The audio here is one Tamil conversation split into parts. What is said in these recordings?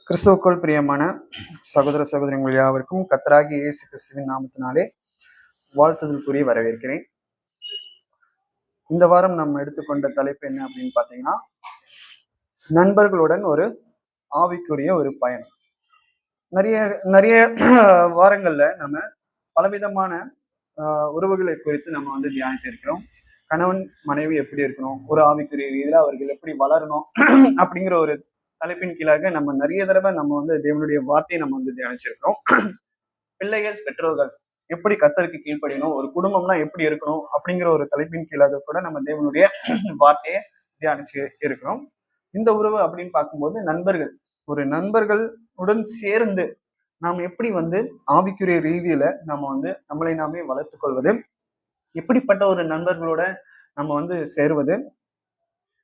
கிறிஸ்துவுக்குள் பிரியமான சகோதர சகோதரிகள் யாவருக்கும் கர்த்தராகிய இயேசு கிறிஸ்துவின் நாமத்தினாலே வாழ்த்துதல் கூறி வரவேற்கிறேன். இந்த வாரம் நம்ம எடுத்துக்கொண்ட தலைப்பு என்ன அப்படின்னு பார்த்தீங்கன்னா, நண்பர்களுடன் ஒரு ஆவிக்குரிய ஒரு பயணம். நிறைய நிறைய வாரங்கள்ல நம்ம பலவிதமான உறவுகளை குறித்து நம்ம வந்து தியானித்து இருக்கிறோம். கணவன் மனைவி எப்படி இருக்கணும், ஒரு ஆவிக்குரிய ரீதியில அவர்கள் எப்படி வளரணும் அப்படிங்கிற ஒரு தலைப்பின் கீழாக நம்ம நிறைய தடவை நம்ம வந்து தேவனுடைய வார்த்தையை நம்ம வந்து தியானிச்சிருக்கிறோம். பிள்ளைகள் பெற்றோர்கள் எப்படி கர்த்தருக்கு கீழ்ப்படியணும், ஒரு குடும்பம்னா எப்படி இருக்கணும் அப்படிங்கிற ஒரு தலைப்பின் கீழாக கூட நம்ம தேவனுடைய வார்த்தையை தியானிச்சு இருக்கிறோம். இந்த உறவு அப்படின்னு பார்க்கும்போது நண்பர்கள், ஒரு நண்பர்களுடன் சேர்ந்து நாம் எப்படி வந்து ஆவிக்குரிய ரீதியில நம்ம வந்து நம்மளை நாமே வளர்த்துக் கொள்வது, எப்படிப்பட்ட ஒரு நண்பர்களோட நம்ம வந்து சேருவது,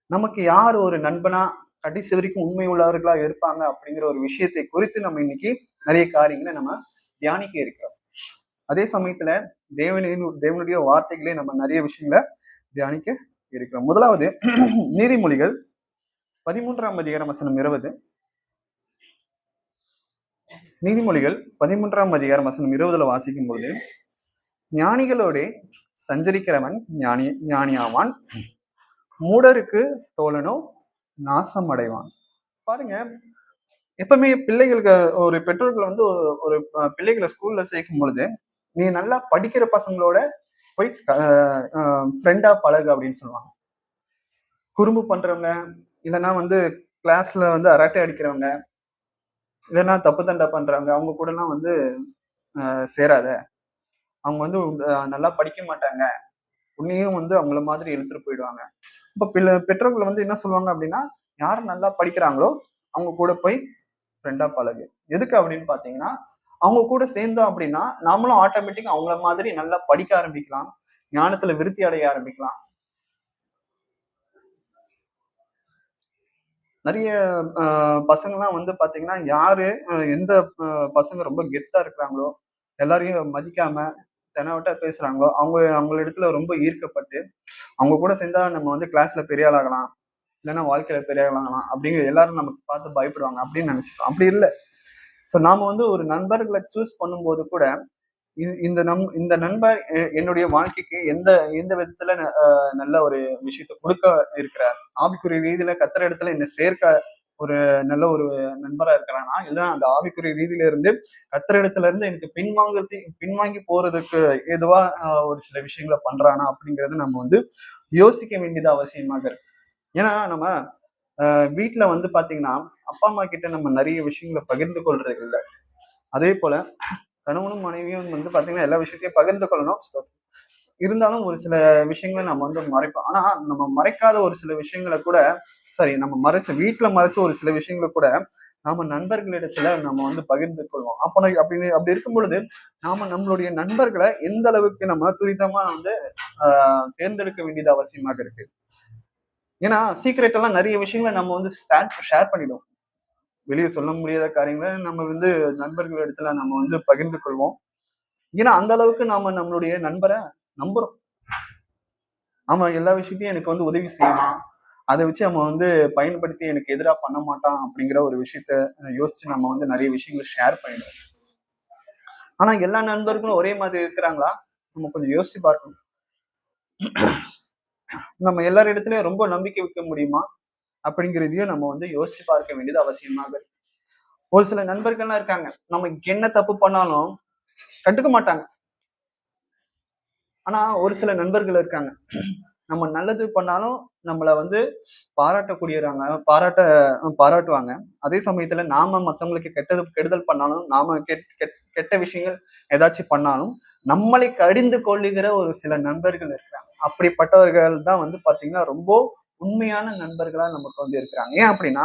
நமக்கு யார் ஒரு நண்பனா கடைசி வரைக்கும் உண்மை உள்ளவர்களா இருப்பாங்க அப்படிங்கிற ஒரு விஷயத்தை குறித்து நம்ம இன்னைக்கு நிறைய காரியங்களை நம்ம தியானிக்க இருக்கிறோம். அதே சமயத்துல தேவனுடைய வார்த்தைகளே நம்ம நிறைய விஷயங்களை தியானிக்க இருக்கிறோம். முதலாவது நீதிமொழிகள் 13ஆம் அதிகாரம் வசனம் 20. நீதிமொழிகள் 13ஆம் அதிகாரம் வசனம் 20 வாசிக்கும் பொழுது, ஞானிகளோட சஞ்சரிக்கிறவன் ஞானியாவான், மூடருக்கு தோழனோ நாசம் அடைவான். பாருங்க, எப்பவுமே பிள்ளைகளுக்கு ஒரு பெற்றோர்கள் வந்து ஒரு பிள்ளைகளை ஸ்கூல்ல சேர்க்கும் பொழுது, நீ நல்லா படிக்கிற பசங்களோட போய் ஃப்ரெண்டா பழகு அப்படின்னு சொல்லுவாங்க. குறும்பு பண்றவங்க, இல்லைன்னா வந்து கிளாஸ்ல வந்து அரட்டை அடிக்கிறவங்க, இல்லைன்னா தப்பு தண்டை பண்றவங்க, அவங்க கூட எல்லாம் வந்து சேராத, அவங்க வந்து நல்லா படிக்க மாட்டாங்க, உன்னையும் வந்து அவங்கள மாதிரி இழுத்துட்டு போயிடுவாங்க. இப்ப பெற்றோர்கள் வந்து என்ன சொல்லுவாங்க அப்படின்னா, யார் நல்லா படிக்கிறாங்களோ அவங்க கூட போய் ஃப்ரெண்டா பழகு. எதுக்கு அப்படின்னு பாத்தீங்கன்னா, அவங்க கூட சேர்ந்தோம் அப்படின்னா நாமளும் ஆட்டோமேட்டிக்கா அவங்கள மாதிரி நல்லா படிக்க ஆரம்பிக்கலாம், ஞானத்துல விருத்தி அடைய ஆரம்பிக்கலாம். நிறைய பசங்கள்லாம் வந்து பாத்தீங்கன்னா, யாரு எந்த பசங்க ரொம்ப கெத்தா இருக்கிறாங்களோ, எல்லாரையும் மதிக்காம தெனாவட்டா பேசுறாங்களோ, அவங்க இடத்துல ரொம்ப ஈர்க்கப்பட்டு அவங்க கூட சேர்ந்தா நம்ம வந்து கிளாஸ்ல பெரிய ஆள் ஆகலாம், இல்லைன்னா வாழ்க்கையில பெரிய ஆள் ஆகலாம் அப்படிங்கிற எல்லாரும் நமக்கு பார்த்து பயப்படுவாங்க அப்படின்னு நினைச்சிட்டோம். அப்படி இல்லை. ஸோ நாம வந்து ஒரு நண்பர்களை சூஸ் பண்ணும்போது கூட இந்த நண்பர் என்னுடைய வாழ்க்கைக்கு எந்த எந்த விதத்துல நல்ல ஒரு விஷயத்த கொடுக்க இருக்கிறார், ஆவிக்குரிய ரீதியில கர்த்தர் இடத்துல என்ன சேர்க்க ஒரு நல்ல ஒரு நண்பரா இருக்கிறானா, இல்ல அந்த ஆவிக்குரிய ரீதியில இருந்து கர்த்தர் இடத்துல இருந்து எனக்கு பின்வாங்கி போறதுக்கு ஏதுவா ஒரு சில விஷயங்களை பண்றானா அப்படிங்கறது நம்ம வந்து யோசிக்க வேண்டியது அவசியமாக இருக்கு. ஏன்னா நம்ம வீட்டுல வந்து பாத்தீங்கன்னா, அப்பா அம்மா கிட்ட நம்ம நிறைய விஷயங்களை பகிர்ந்து கொள்றது இல்லை. அதே போல கணவனும் மனைவியும் வந்து பாத்தீங்கன்னா எல்லா விஷயத்தையும் பகிர்ந்து கொள்ளணும். இருந்தாலும் ஒரு சில விஷயங்களை நம்ம வந்து மறைப்போம். ஆனா நம்ம மறைக்காத ஒரு சில விஷயங்களை கூட, சரி நம்ம வீட்டுல மறைச்ச ஒரு சில விஷயங்களை கூட நாம நண்பர்களிடத்துல நம்ம வந்து பகிர்ந்து கொள்வோம். அப்படி இருக்கும் பொழுது நாம நம்மளுடைய நண்பர்களை எந்த அளவுக்கு நம்ம துரிதமா வந்து தேர்ந்தெடுக்க வேண்டியது அவசியமாக இருக்கு. ஏன்னா சீக்ரெட் எல்லாம் நிறைய விஷயங்களை நம்ம வந்து ஷேர் பண்ணிடுவோம். வெளியே சொல்ல முடியாத காரியங்களை நம்ம வந்து நண்பர்கள் இடத்துல நம்ம வந்து பகிர்ந்து கொள்வோம். ஏன்னா அந்த அளவுக்கு நாம நம்மளுடைய நண்பரை நம்புறோம். அவன் எல்லா விஷயத்தையும் எனக்கு வந்து உதவி செய்யலாம், அதை வச்சு அவன் வந்து பயன்படுத்தி எனக்கு எதிராக பண்ண மாட்டான் அப்படிங்கிற ஒரு விஷயத்த யோசிச்சு நம்ம வந்து நிறைய விஷயங்களை ஷேர் பண்ணிடுவோம். ஆனா எல்லா நண்பர்களும் ஒரே மாதிரி இருக்கிறாங்களா, நம்ம கொஞ்சம் யோசிச்சு பார்க்கணும். நம்ம எல்லார் இடத்துலயும் ரொம்ப நம்பிக்கை வைக்க முடியுமா அப்படிங்கிறதையும் நம்ம வந்து யோசிச்சு பார்க்க வேண்டியது அவசியமாக இருக்கு. ஒரு சில நண்பர்கள்லாம் இருக்காங்க, நம்ம என்ன தப்பு பண்ணாலும் கண்டுக்க மாட்டாங்க. ஆனா ஒரு சில நண்பர்கள் இருக்காங்க, நம்ம நல்லது பண்ணாலும் நம்மள வந்து பாராட்டுவாங்க. அதே சமயத்துல நாம மத்தவங்களுக்கு கெடுதல் பண்ணாலும், நாம கெட்ட விஷயங்கள் ஏதாச்சும் பண்ணாலும் நம்மளை கடிந்து கொள்ளுகிற ஒரு சில நண்பர்கள் இருக்கிறாங்க. அப்படிப்பட்டவர்கள் தான் வந்து பாத்தீங்கன்னா ரொம்ப உண்மையான நண்பர்களா நமக்கு வந்து இருக்கிறாங்க. ஏன் அப்படின்னா,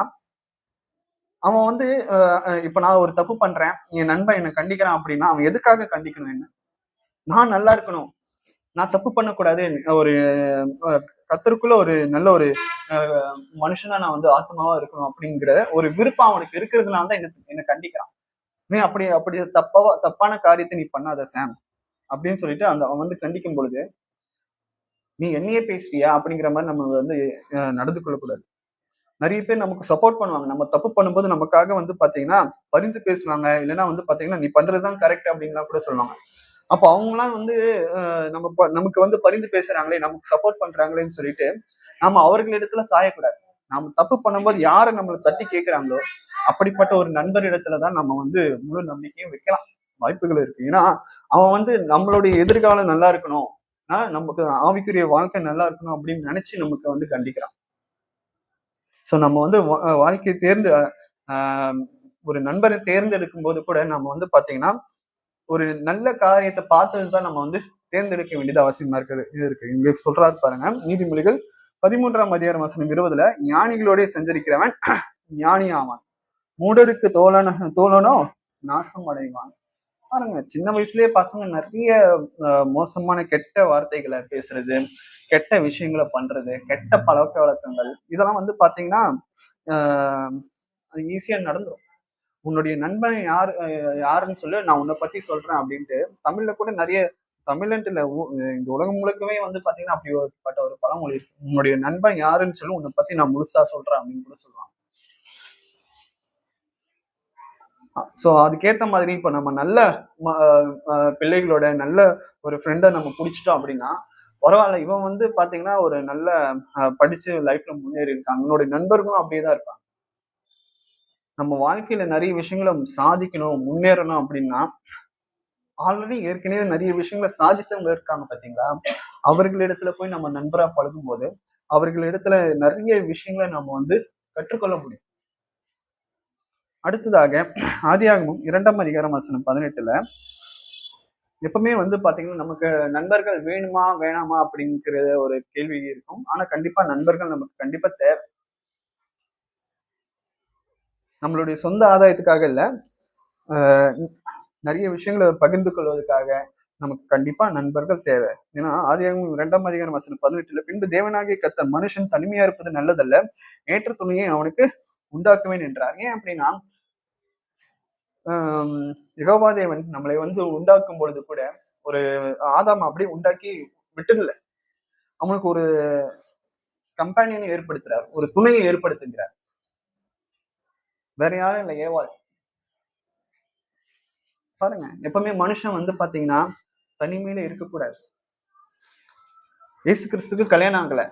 அவன் வந்து இப்ப நான் ஒரு தப்பு பண்றேன், என் நண்பன் என்னை கண்டிக்கிறான் அப்படின்னா அவன் எதுக்காக கண்டிக்கணும்? என்ன, நான் நல்லா இருக்கணும், நான் தப்பு பண்ணக்கூடாது, ஒரு கர்த்தருக்குள்ள ஒரு நல்ல ஒரு மனுஷனா நான் வந்து ஆத்மாவா இருக்கணும் அப்படிங்கிற ஒரு விருப்பம் அவனுக்கு இருக்கிறதுனால தான் என்ன கண்டிக்கிறான். நீ அப்படி அப்படி தப்பான காரியத்தை நீ பண்ணாத சாம் அப்படின்னு சொல்லிட்டு அவன் வந்து கண்டிக்கும் பொழுது, நீ என்னையே பேசுறியா அப்படிங்கிற மாதிரி நம்ம வந்து நடந்து கொள்ளக்கூடாது. நிறைய பேர் நமக்கு சப்போர்ட் பண்ணுவாங்க. நம்ம தப்பு பண்ணும்போது நமக்காக வந்து பாத்தீங்கன்னா பரிந்து பேசுவாங்க. இல்லைன்னா வந்து பாத்தீங்கன்னா நீ பண்றதுதான் கரெக்ட் அப்படின்லாம் கூட சொல்லுவாங்க. அப்போ அவங்கலாம் வந்து நமக்கு வந்து பரிந்து பேசுறாங்களே, நமக்கு சப்போர்ட் பண்றாங்களேன்னு சொல்லிட்டு நாம அவர்களிடத்துல சாயக்கூடாது. நாம தப்பு பண்ணும்போது யாரு நம்மள தட்டி கேட்கிறாங்களோ அப்படிப்பட்ட ஒரு நண்பர் இடத்துலதான் நம்ம வந்து முழு நம்பிக்கையும் வைக்கலாம். வாய்ப்புகள் இருக்கு. ஏன்னா அவன் வந்து நம்மளுடைய எதிர்காலம் நல்லா இருக்கணும், நமக்கு ஆவிக்குரிய வாழ்க்கை நல்லா இருக்கணும் அப்படின்னு நினைச்சு நமக்கு வந்து கண்டிக்கிறான். சோ நம்ம வந்து வாழ்க்கையை ஆஹ் ஒரு நண்பரை தேர்ந்தெடுக்கும் போது கூட நம்ம வந்து பாத்தீங்கன்னா ஒரு நல்ல காரியத்தை பார்த்ததுதான் நம்ம வந்து தேர்ந்தெடுக்க வேண்டியது அவசியமா இருக்கு. இங்க சொல்றாரு பாருங்க, நீதிமொழிகள் 13ஆம் அதிகாரம் வசனம் 20ல, ஞானிகளோட சஞ்சரிக்கிறவன் ஞானி ஆவான், மூடருக்கு தோழனோ நாசம் அடைவான். பாருங்க, சின்ன வயசுலயே பசங்க நிறைய மோசமான கெட்ட வார்த்தைகளை பேசுறது, கெட்ட விஷயங்களை பண்றது, கெட்ட பழக்க வழக்கங்கள், இதெல்லாம் வந்து பாத்தீங்கன்னா ஆஹ் ஈஸியா நடந்துரும். உன்னுடைய நண்பன் யாருன்னு சொல்லி நான் உன்னை பத்தி சொல்றேன் அப்படின்ட்டு தமிழ்ல கூட நிறைய, தமிழ்ன்ட்டு இல்ல, இந்த உலகம் முழுக்கவே வந்து பாத்தீங்கன்னா அப்படிப்பட்ட ஒரு பழமொழி இருக்கு. உன்னுடைய நண்பன் யாருன்னு சொல்லி உன்னை பத்தி நான் முழுசா சொல்றேன் அப்படின்னு கூட சொல்லுவாங்க. சோ அதுக்கேத்த மாதிரி இப்ப நம்ம நல்ல பிள்ளைகளோட நல்ல ஒரு ஃப்ரெண்டை நம்ம புடிச்சிட்டோம் அப்படின்னா பரவாயில்ல, இவன் வந்து பாத்தீங்கன்னா ஒரு நல்ல படிச்சு லைஃப்ல முன்னேறி இருக்காங்க. உன்னோட நண்பர்களும் அப்படியேதான் இருப்பாங்க. நம்ம வாழ்க்கையில நிறைய விஷயங்களை சாதிக்கணும், முன்னேறணும் அப்படின்னா ஆல்ரெடி ஏற்கனவே நிறைய விஷயங்களை சாதிச்சவங்க இருக்காங்க பாத்தீங்களா, அவர்களிடத்துல போய் நம்ம நண்பரா பழகும் போது அவர்களிடத்துல நிறைய விஷயங்களை நம்ம வந்து கற்றுக்கொள்ள முடியும். அடுத்ததாக ஆதியாகமம் 2ஆம் அதிகாரம் வசனம் 18ல, எப்பவுமே வந்து பாத்தீங்கன்னா நமக்கு நண்பர்கள் வேணுமா வேணாமா அப்படிங்கிற ஒரு கேள்வி இருக்கும். ஆனா கண்டிப்பா நண்பர்கள் நமக்கு கண்டிப்பா தேவை. நம்மளுடைய சொந்த ஆதாயத்துக்காக இல்ல, ஆஹ் நிறைய விஷயங்களை பகிர்ந்து கொள்வதற்காக நமக்கு கண்டிப்பா நண்பர்கள் தேவை. ஏன்னா ஆதியாகமம் 2ஆம் அதிகாரம் வசனம் 18ல, பின்பு தேவனாகிய கர்த்தர் மனுஷன் தனிமையா இருப்பது நல்லதல்ல, ஏற்ற துணையை அவனுக்கு உண்டாக்குவேன் என்றார். ஏன் அப்படின்னா யெகோவா தேவன் நம்மளை வந்து உண்டாக்கும் பொழுது கூட ஒரு ஆதாம் அப்படியே உண்டாக்கி விட்டுடல, அவனுக்கு ஒரு கம்பானியனை ஏற்படுத்துறார், ஒரு துணையை ஏற்படுத்துகிறார். வேற யாரும் இல்லை, ஏவாள். பாருங்க, எப்பவுமே மனுஷன் வந்து பாத்தீங்கன்னா தனிமையில இருக்கக்கூடாது. இயேசு கிறிஸ்துக்கு கல்யாணம் ஆகல,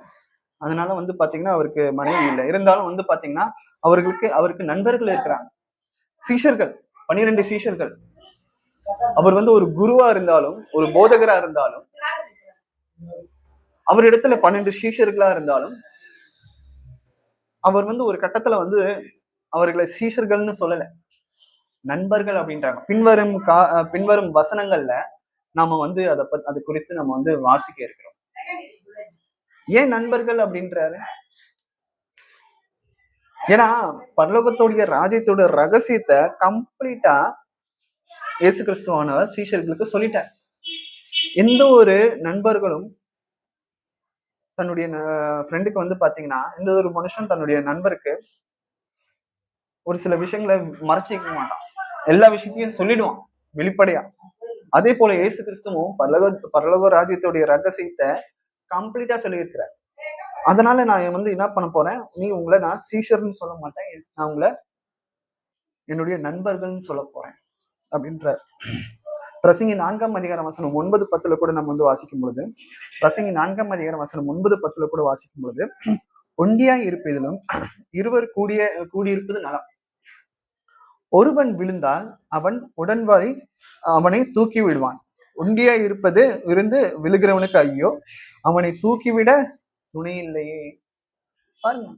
அதனால வந்து பாத்தீங்கன்னா அவருக்கு மனைவி இல்லை. இருந்தாலும் வந்து பாத்தீங்கன்னா அவருக்கு நண்பர்கள் இருக்கிறாங்க, சீஷர்கள், 12 சீஷர்கள். அவர் வந்து ஒரு குருவா இருந்தாலும், ஒரு போதகரா இருந்தாலும், அவர் இடத்துல 12 சீஷர்களா இருந்தாலும், அவர் வந்து ஒரு கட்டத்துல வந்து அவர்களை சீஷர்கள்னு சொல்லல, நண்பர்கள் அப்படின்றாங்க. பின்வரும் வசனங்கள்ல நாம வந்து அது குறித்து நம்ம வந்து வாசிக்க இருக்கிறோம். ஏன் நண்பர்கள் அப்படின்றாரு? ஏன்னா பரலோகத்தோடைய ராஜ்யத்தோட ரகசியத்தை கம்ப்ளீட்டா இயேசு கிறிஸ்துவானவர் சீஷர்களுக்கு சொல்லிட்டார். எந்த ஒரு நண்பர்களும் தன்னுடைய ஃப்ரெண்டுக்கு வந்து பாத்தீங்கன்னா, எந்த ஒரு மனுஷன் தன்னுடைய நண்பருக்கு ஒரு சில விஷயங்களை மறைச்சிக்க மாட்டான், எல்லா விஷயத்தையும் சொல்லிடுவான் வெளிப்படையா. அதே போல இயேசு கிறிஸ்துவும் பரலோக ராஜ்யத்துடைய ரகசியத்தை கம்ப்ளீட்டா சொல்லியிருக்கிறார். அதனால நான் வந்து என்ன பண்ண போறேன், உங்களை நான் சீஷர்னு சொல்ல மாட்டேன், நான் உங்களை என்னுடைய நண்பர்கள்னு சொல்ல போறேன் அப்படின்றார். பிரசங்கி 4ஆம் அதிகாரம் வசனம் 9-10 கூட நம்ம வந்து வாசிக்கும் பொழுது, பிரசங்கி 4ஆம் அதிகாரம் வசனம் 9-10 கூட வாசிக்கும் பொழுது, ஒண்டியாய் இருப்பதிலும் இருவர் கூடியிருப்பது நலம், ஒருவன் விழுந்தால் அவன் உடன்வாய் அவனை தூக்கி விடுவான், ஒண்டியாய் இருப்பது இருந்து விழுகிறவனுக்கு ஐயோ, அவனை தூக்கிவிட துணை இல்லையே. பாருங்க,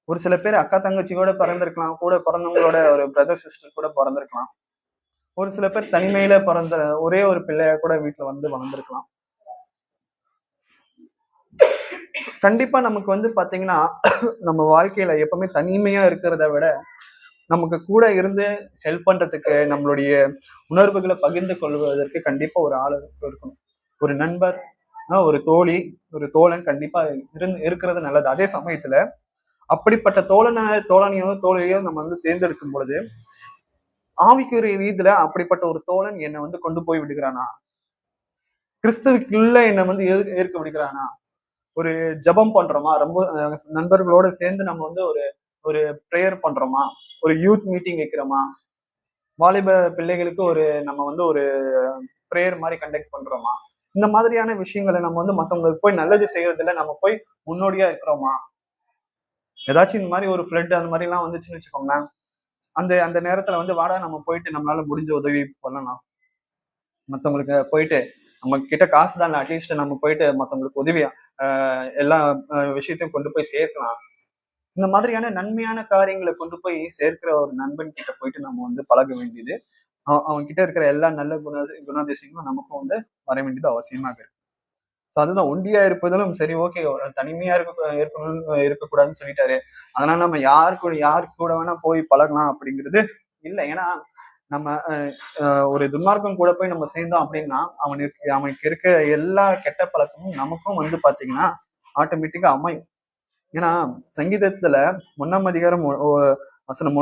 ஒரு சில பேர் அக்கா தங்கச்சி கூட பிறந்திருக்கலாம், கூட பிறந்தவங்களோட ஒரு பிரதர் சிஸ்டர் கூட பிறந்திருக்கலாம், ஒரு சில பேர் தனிமையில பிறந்த ஒரே ஒரு பிள்ளைய கூட வீட்டுல வந்து வளர்ந்துருக்கலாம். கண்டிப்பா நமக்கு வந்து பாத்தீங்கன்னா நம்ம வாழ்க்கையில எப்பவுமே தனிமையா இருக்கிறத விட நமக்கு கூட இருந்து ஹெல்ப் பண்றதுக்கு, நம்மளுடைய உணர்வுகளை பகிர்ந்து கொள்வதற்கு கண்டிப்பா ஒரு ஆள் இருக்கணும். ஒரு நண்பர், ஒரு தோழி, ஒரு தோழன் கண்டிப்பா இருக்கிறது நல்லது. அதே சமயத்துல அப்படிப்பட்ட தோழனையோ தோழியோ நம்ம வந்து தேர்ந்தெடுக்கும் பொழுது ஆவிக்குரிய ரீதியில அப்படிப்பட்ட ஒரு தோழன் என்னை வந்து கொண்டு போய் விடுகிறானா, கிறிஸ்துவுக்குள்ள என்னை வந்து ஏற்க விடுகிறானா, ஒரு ஜெபம் பண்றோமா, ரொம்ப நண்பர்களோட சேர்ந்து நம்ம வந்து ஒரு ஒரு பிரேயர் பண்றோமா, ஒரு யூத் மீட்டிங் வைக்கிறோமா, வாலிப பிள்ளைகளுக்கு ஒரு நம்ம வந்து ஒரு பிரேயர் மாதிரி கண்டக்ட் பண்றோமா, இந்த மாதிரியான விஷயங்களை நம்ம வந்து மத்தவங்களுக்கு போய் நல்லது செய்யறதுல நம்ம போய் முன்னோடியா இருக்கிறோமா. ஏதாச்சும் இந்த மாதிரி ஒரு ஃபிளட் அந்த மாதிரி எல்லாம் வந்துச்சுன்னு வச்சுக்கோங்களேன், அந்த அந்த நேரத்துல வந்து வாடா நம்ம போயிட்டு நம்மளால முடிஞ்ச உதவி பண்ணலாம். மத்தவங்களுக்கு போயிட்டு நம்ம கிட்ட காசு தான், அட்லீஸ்ட் நம்ம போயிட்டு மத்தவங்களுக்கு உதவியா எல்லா விஷயத்தையும் கொண்டு போய் சேர்க்கலாம். இந்த மாதிரியான நன்மையான காரியங்களை கொண்டு போய் சேர்க்கிற ஒரு நண்பன் கிட்ட போயிட்டு நம்ம வந்து பழக வேண்டியது, அவன் கிட்ட இருக்கிற எல்லா நல்ல குணாதிசயங்களும் நமக்கும் வந்து வர வேண்டியது அவசியமாக இருக்கு. ஸோ அதுதான், ஒண்டியா இருப்பதிலும் சரி, ஓகே, தனிமையா இருக்கணும்னு இருக்கக்கூடாதுன்னு சொல்லிட்டாரு. அதனால நம்ம யாரு கூட வேணா போய் பழகலாம் அப்படிங்கிறது இல்ல. ஏன்னா நம்ம ஒரு துன்மார்க்கம் கூட போய் நம்ம சேர்ந்தோம் அப்படின்னா அவனுக்கு இருக்க எல்லா கெட்ட பழக்கமும் நமக்கும் வந்து பாத்தீங்கன்னா ஆட்டோமேட்டிக்கா அமையும். ஏன்னா சங்கீதத்துல 1ஆம் அதிகாரம் வசனம்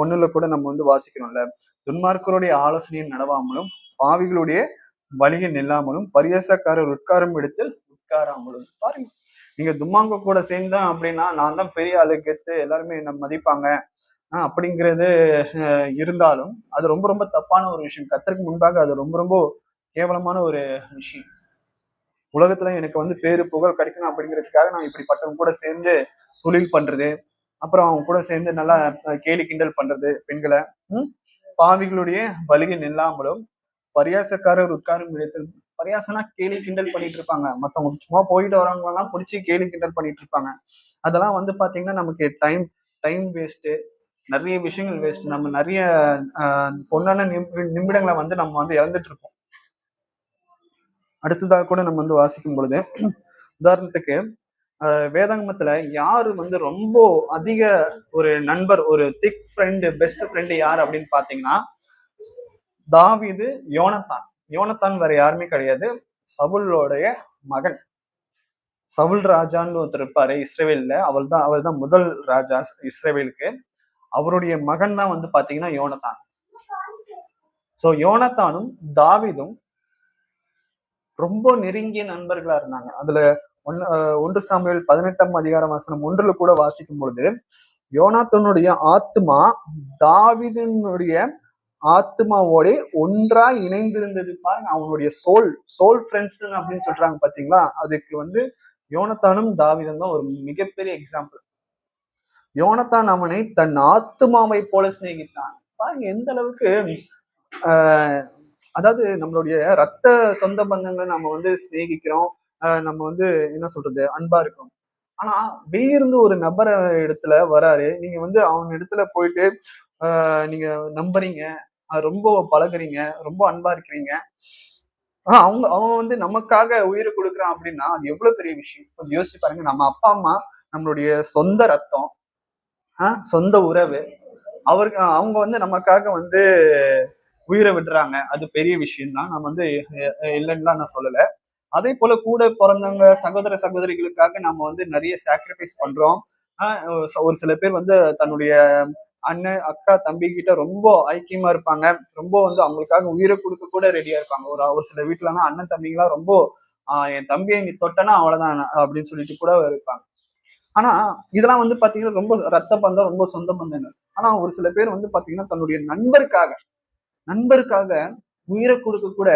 ஒண்ணுல கூட நம்ம வந்து வாசிக்கிறோம்ல, துன்மார்க்கருடைய ஆலோசனையில் நடவாமலும் பாவிகளுடைய வழியில் நில்லாமலும் பரியாசக்காரர் உட்காரும் இடத்தில் உட்காராமலும். பாருங்க, நீங்க துன்மார்க்க கூட சேர்ந்தா அப்படின்னா நான் தான் பெரிய ஆளு, கெத்து, எல்லாருமே என்ன மதிப்பாங்க அப்படிங்கிறது இருந்தாலும் அது ரொம்ப ரொம்ப தப்பான ஒரு விஷயம். கர்த்தருக்கு முன்பாக அது ரொம்ப ரொம்ப கேவலமான ஒரு விஷயம். உலகத்துல எனக்கு வந்து பேரு புகழ் கிடைக்கணும் அப்படிங்கிறதுக்காக நான் இப்படிப்பட்டவங்க கூட சேர்ந்து தொழில் பண்றது, அப்புறம் அவங்க கூட சேர்ந்து நல்லா கேலி கிண்டல் பண்றது பெண்களை, பாவிகளுடைய வழியில் நில்லாமலும் பரியாசக்காரர் உட்காரும் இடத்தில். பரியாசனா கேலி கிண்டல் பண்ணிட்டு இருப்பாங்க, மத்தவங்க சும்மா போயிட்டு வரவங்க எல்லாம் பிடிச்சி கேலி கிண்டல் பண்ணிட்டு இருப்பாங்க. அதெல்லாம் வந்து பாத்தீங்கன்னா நமக்கு டைம் டைம் வேஸ்ட், நிறைய விஷயங்கள் வேஸ்ட். நம்ம நிறைய பொன்னான நிமிடங்களை வந்து நம்ம வந்து இழந்துட்டு இருக்கோம். அடுத்ததாக கூட நம்ம வந்து வாசிக்கும் பொழுது, உதாரணத்துக்கு வேதாங்கமத்துல யாரு வந்து ரொம்ப அதிக ஒரு நண்பர், ஒரு திக் ஃப்ரெண்டு, பெஸ்ட் ஃப்ரெண்டு யார் அப்படின்னு பாத்தீங்கன்னா தாவீது, யோனத்தான். யோனத்தான் வேற யாருமே கிடையாது, சவுலோடைய மகன். சவுல் ராஜான்னு ஒருத்தர் இருப்பாரு இஸ்ரேவேல்ல, அவர் தான் முதல் ராஜா இஸ்ரேவேலுக்கு. அவருடைய மகன் தான் வந்து பாத்தீங்கன்னா யோனத்தான். சோ யோனத்தானும் தாவீதும் ரொம்ப நெருங்கிய நண்பர்களா இருந்தாங்க. அதுல 1 சாமுவேல் 18ஆம் அதிகாரம் வசனம் 1ல கூட வாசிக்கும் பொழுது, யோனாத்தானுடைய ஆத்மா தாவீதினுடைய ஆத்மாவோட ஒன்றாய் இணைந்திருந்தது. பாருங்க, அவனுடைய சோல் ஃப்ரெண்ட்ஸ் அப்படின்னு சொல்றாங்க பாத்தீங்களா, அதுக்கு வந்து யோனத்தானும் தாவீதும் தான் ஒரு மிகப்பெரிய எக்ஸாம்பிள். யோனத்தான் அவனை தன் ஆத்மாவை போல சிநேகித்தான். பாருங்க எந்த அளவுக்கு அதாவது நம்மளுடைய ரத்த சொந்த பந்தங்களை நம்ம வந்து சிநேகிக்கிறோம், நம்ம வந்து என்ன சொல்றது, அன்பா இருக்கிறோம். ஆனா வெளியிருந்து ஒரு நபர் இடத்துல வராரு, நீங்க வந்து அவன் இடத்துல போயிட்டு நீங்க நம்புறீங்க, ரொம்ப பழகுறீங்க, ரொம்ப அன்பா இருக்கிறீங்க. அவன் வந்து நமக்காக உயிரை கொடுக்குறான் அப்படின்னா அது எவ்வளவு பெரிய விஷயம். கொஞ்சம் யோசிச்சு பாருங்க. நம்ம அப்பா அம்மா நம்மளுடைய சொந்த ரத்தம், சொந்த உறவு, அவங்க வந்து நமக்காக வந்து உயிரை விடுறாங்க, அது பெரிய விஷயம் தான். நான் வந்து இல்லைன்னா நான் சொல்லல. அதே போல கூட பிறந்தவங்க சகோதர சகோதரிகளுக்காக நம்ம வந்து நிறைய சாக்ரிஃபைஸ் பண்றோம். ஒரு சில பேர் வந்து தன்னுடைய அண்ணன் அக்கா தம்பி கிட்ட ரொம்ப ஐக்கியமா இருப்பாங்க, ரொம்ப வந்து அவங்களுக்காக உயிரை கொடுக்க கூட ரெடியா இருப்பாங்க. ஒரு சில வீட்டுலலாம் அண்ணன் தம்பிங்களா ரொம்ப என் தம்பியை நீ தொட்டனா அவ்வளவுதான் அப்படின்னு சொல்லிட்டு கூட இருப்பாங்க. ஆனா இதெல்லாம் வந்து பாத்தீங்கன்னா ரொம்ப ரத்த பந்தம், ரொம்ப சொந்த பந்தங்கள். ஆனா ஒரு சில பேர் வந்து பாத்தீங்கன்னா தன்னுடைய நண்பருக்காக உயிரை கொடுக்க கூட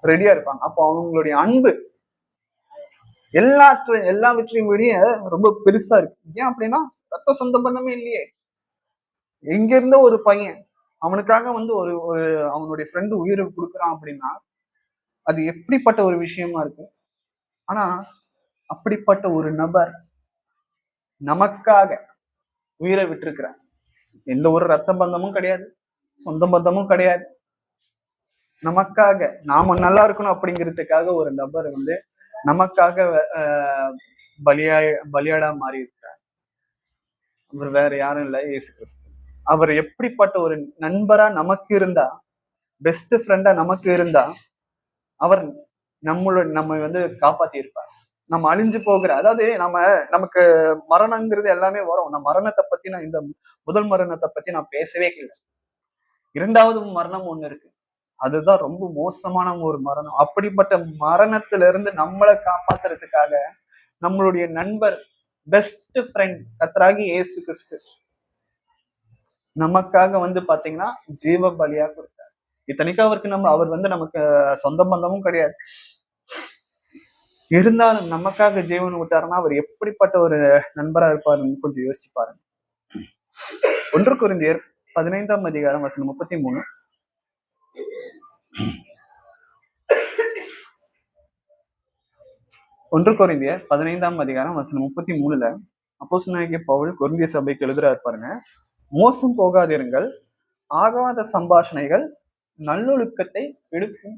ரெடியா இருப்பாங்க. அப்போ அவங்களுடைய அன்பு எல்லாவற்றையும் விட ரொம்ப பெருசா இருக்கு. ஏன் அப்படின்னா ரத்த சொந்த பந்தமே இல்லையே. எங்க இருந்த ஒரு பையன் அவனுக்காக வந்து ஒரு ஒரு அவனுடைய ஃப்ரெண்டு உயிரை கொடுக்குறான் அப்படின்னா அது எப்படிப்பட்ட ஒரு விஷயமா இருக்கு. ஆனா அப்படிப்பட்ட ஒரு நபர் நமக்காக உயிரை விட்டிருக்கிறார். எந்த ஒரு ரத்த பந்தமும் கிடையாது, சொந்த பந்தமும் கிடையாது. நமக்காக நாம நல்லா இருக்கணும் அப்படிங்கிறதுக்காக ஒரு நபர் வந்து நமக்காக பலியாடா மாறி இருக்கிறார். அவர் வேற யாரும் இல்ல, இயேசு கிறிஸ்து. அவர் எப்படிப்பட்ட ஒரு நண்பரா நமக்கு இருந்தா, பெஸ்ட் ஃப்ரெண்டா நமக்கு இருந்தா, அவர் நம்ம வந்து காப்பாத்தி இருப்பார். நம்ம அழிஞ்சு போகிற, அதாவது நமக்கு மரணங்கிறது எல்லாமே வரும். நான் மரணத்தை பத்தி இந்த முதல் மரணத்தை பத்தி நான் பேசவே இல்லை. 2வது மரணம் ஒண்ணு இருக்கு. அதுதான் ரொம்ப மோசமான ஒரு மரணம். அப்படிப்பட்ட மரணத்திலிருந்து நம்மளை காப்பாத்துறதுக்காக நம்மளுடைய நண்பர், பெஸ்ட் ஃப்ரெண்ட் கர்த்தராகிய இயேசு கிறிஸ்து நமக்காக வந்து பாத்தீங்கன்னா ஜீவ பலியா கொடுத்தார். இத்தனைக்கும் அவர் வந்து நமக்கு சொந்த பந்தமும் கிடையாது. இருந்தாலும் நமக்காக ஜீவன் விட்டாருன்னா அவர் எப்படிப்பட்ட ஒரு நண்பரா இருப்பாருன்னு கொஞ்சம் யோசிச்சு பாருங்க. 1 கொரிந்தியர் 15ஆம் அதிகாரம் வசனம் 33. 1 கொரிந்தியர் 15ஆம் அதிகாரம் வசனம் 33ல அப்போஸ்தலனாகிய பவுல் கொரிந்திய சபைக்கு எழுதுறாரு பாருங்க. மோசம் போகாதிருங்கள், ஆகாத சம்பாஷணைகள் நல்லொழுக்கத்தை கெடுக்கும்.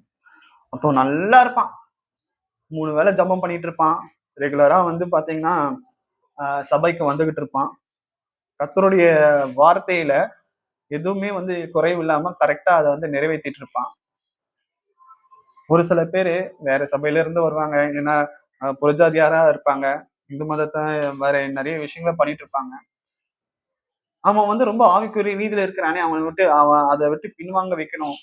மொத்தம் நல்லா இருப்பான், 3 வேளை ஜபம் பண்ணிட்டு இருப்பான், ரெகுலரா வந்து பாத்தீங்கன்னா சபைக்கு வந்துகிட்டு இருப்பான், கர்த்தருடைய வார்த்தையில எதுவுமே வந்து குறைவு இல்லாம கரெக்டா அதை வந்து நிறைவேற்றிட்டு இருப்பான். ஒரு சில பேரு வேற சபையில இருந்து வருவாங்க, ஏன்னா புறஜாதியாரா இருப்பாங்க, இந்து மதத்தை வேற நிறைய விஷயங்களை பண்ணிட்டு இருப்பாங்க. அவன் வந்து ரொம்ப ஆவிக்குரிய ரீதியில இருக்கிறானே, அவன் அதை விட்டு பின்வாங்க வைக்கணும்,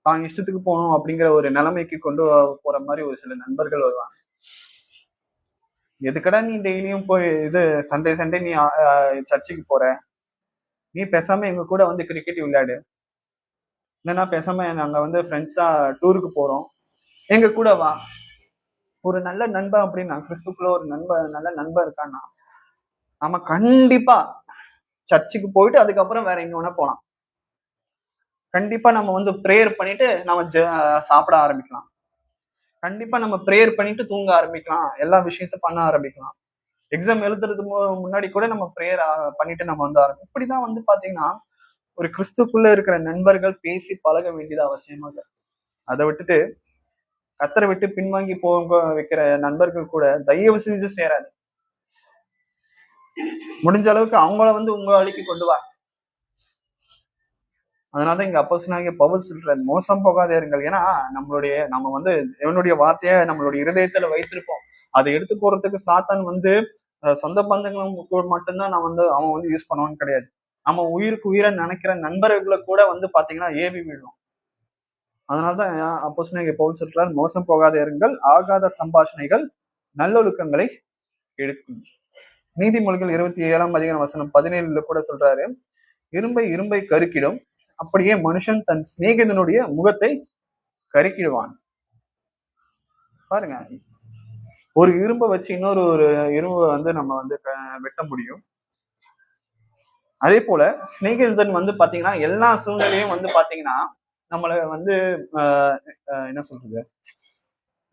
தான் இஷ்டத்துக்கு போகணும் அப்படிங்கிற ஒரு நிலைமைக்கு கொண்டு போற மாதிரி ஒரு சில நண்பர்கள் வருவாங்க. எதுக்கடா நீ டெய்லியும் போய் சண்டே நீ சர்ச்சுக்கு போற, நீ பேசாம எங்க கூட வந்து கிரிக்கெட் விளையாடு, இல்லைன்னா பேசாம நாங்க வந்து ஃப்ரெண்ட்ஸா டூருக்கு போறோம், எங்க கூட வா. ஒரு நல்ல நண்பன் அப்படின்னா, கிறிஸ்துக்குள்ள ஒரு நல்ல நண்பன் இருக்கான்னா நம்ம கண்டிப்பா சர்ச்சுக்கு போயிட்டு அதுக்கப்புறம் வேற எங்க வேணா போலாம். கண்டிப்பா நம்ம வந்து ப்ரேயர் பண்ணிட்டு நம்ம சாப்பிட ஆரம்பிக்கலாம். கண்டிப்பா நம்ம ப்ரேயர் பண்ணிட்டு தூங்க ஆரம்பிக்கலாம், எல்லா விஷயத்தையும் பண்ண ஆரம்பிக்கலாம். எக்ஸாம் எழுதுறதுக்கு முன்னாடி கூட நம்ம ப்ரேயர் பண்ணிட்டு நம்ம வந்து இப்படிதான் வந்து பாத்தீங்கன்னா ஒரு கிறிஸ்துக்குள்ள இருக்கிற நண்பர்கள் பேசி பழக வேண்டியது அவசியமாக. அதை விட்டுட்டு கர்த்தரை விட்டு பின்வாங்கி போக வைக்கிற நண்பர்கள் கூட தயவு செஞ்சு சேராது. முடிஞ்ச அளவுக்கு அவங்கள வந்து உங்க வழிக்கு கொண்டு வா. அதனாலதான் இங்க அப்போஸ்தலனாகிய பவுல் சொல்றாரு, மோசம் போகாதீர்கள். ஏன்னா நம்ம வந்து இவனுடைய வார்த்தையை நம்மளுடைய இருதயத்துல வைத்திருப்போம். அதை எடுத்து போறதுக்கு சாத்தான் வந்து சொந்த பந்தங்கள் மட்டும்தான் அவன் வந்து யூஸ் பண்ணுவான்னு கிடையாது. நம்ம உயிருக்கு உயிரை நினைக்கிற நண்பர்களை கூட வந்து பாத்தீங்கன்னா ஏவி விடுவோம். அதனாலதான் அப்போஸ்தலனாகிய பவுல் சொல்றாரு, மோசம் போகாதீர்கள், ஆகாத சம்பாஷணைகள் நல்லொழுக்கங்களை எடுக்கும். நீதிமொழிகள் 27ஆம் அதிகாரம் வசனம் 17 கூட சொல்றாரு, இரும்பை கருக்கிடும், அப்படியே மனுஷன் தன் சிநேகிதனுடைய முகத்தை கருக்கிடுவான். பாருங்க, ஒரு இரும்பை வச்சு இன்னொரு ஒரு இரும்பை வந்து நம்ம வந்து வெட்ட முடியும். அதே போல சிநேகிதன் வந்து பாத்தீங்கன்னா எல்லா சூழ்நிலையும் வந்து பாத்தீங்கன்னா நம்மளை வந்து என்ன சொல்றது,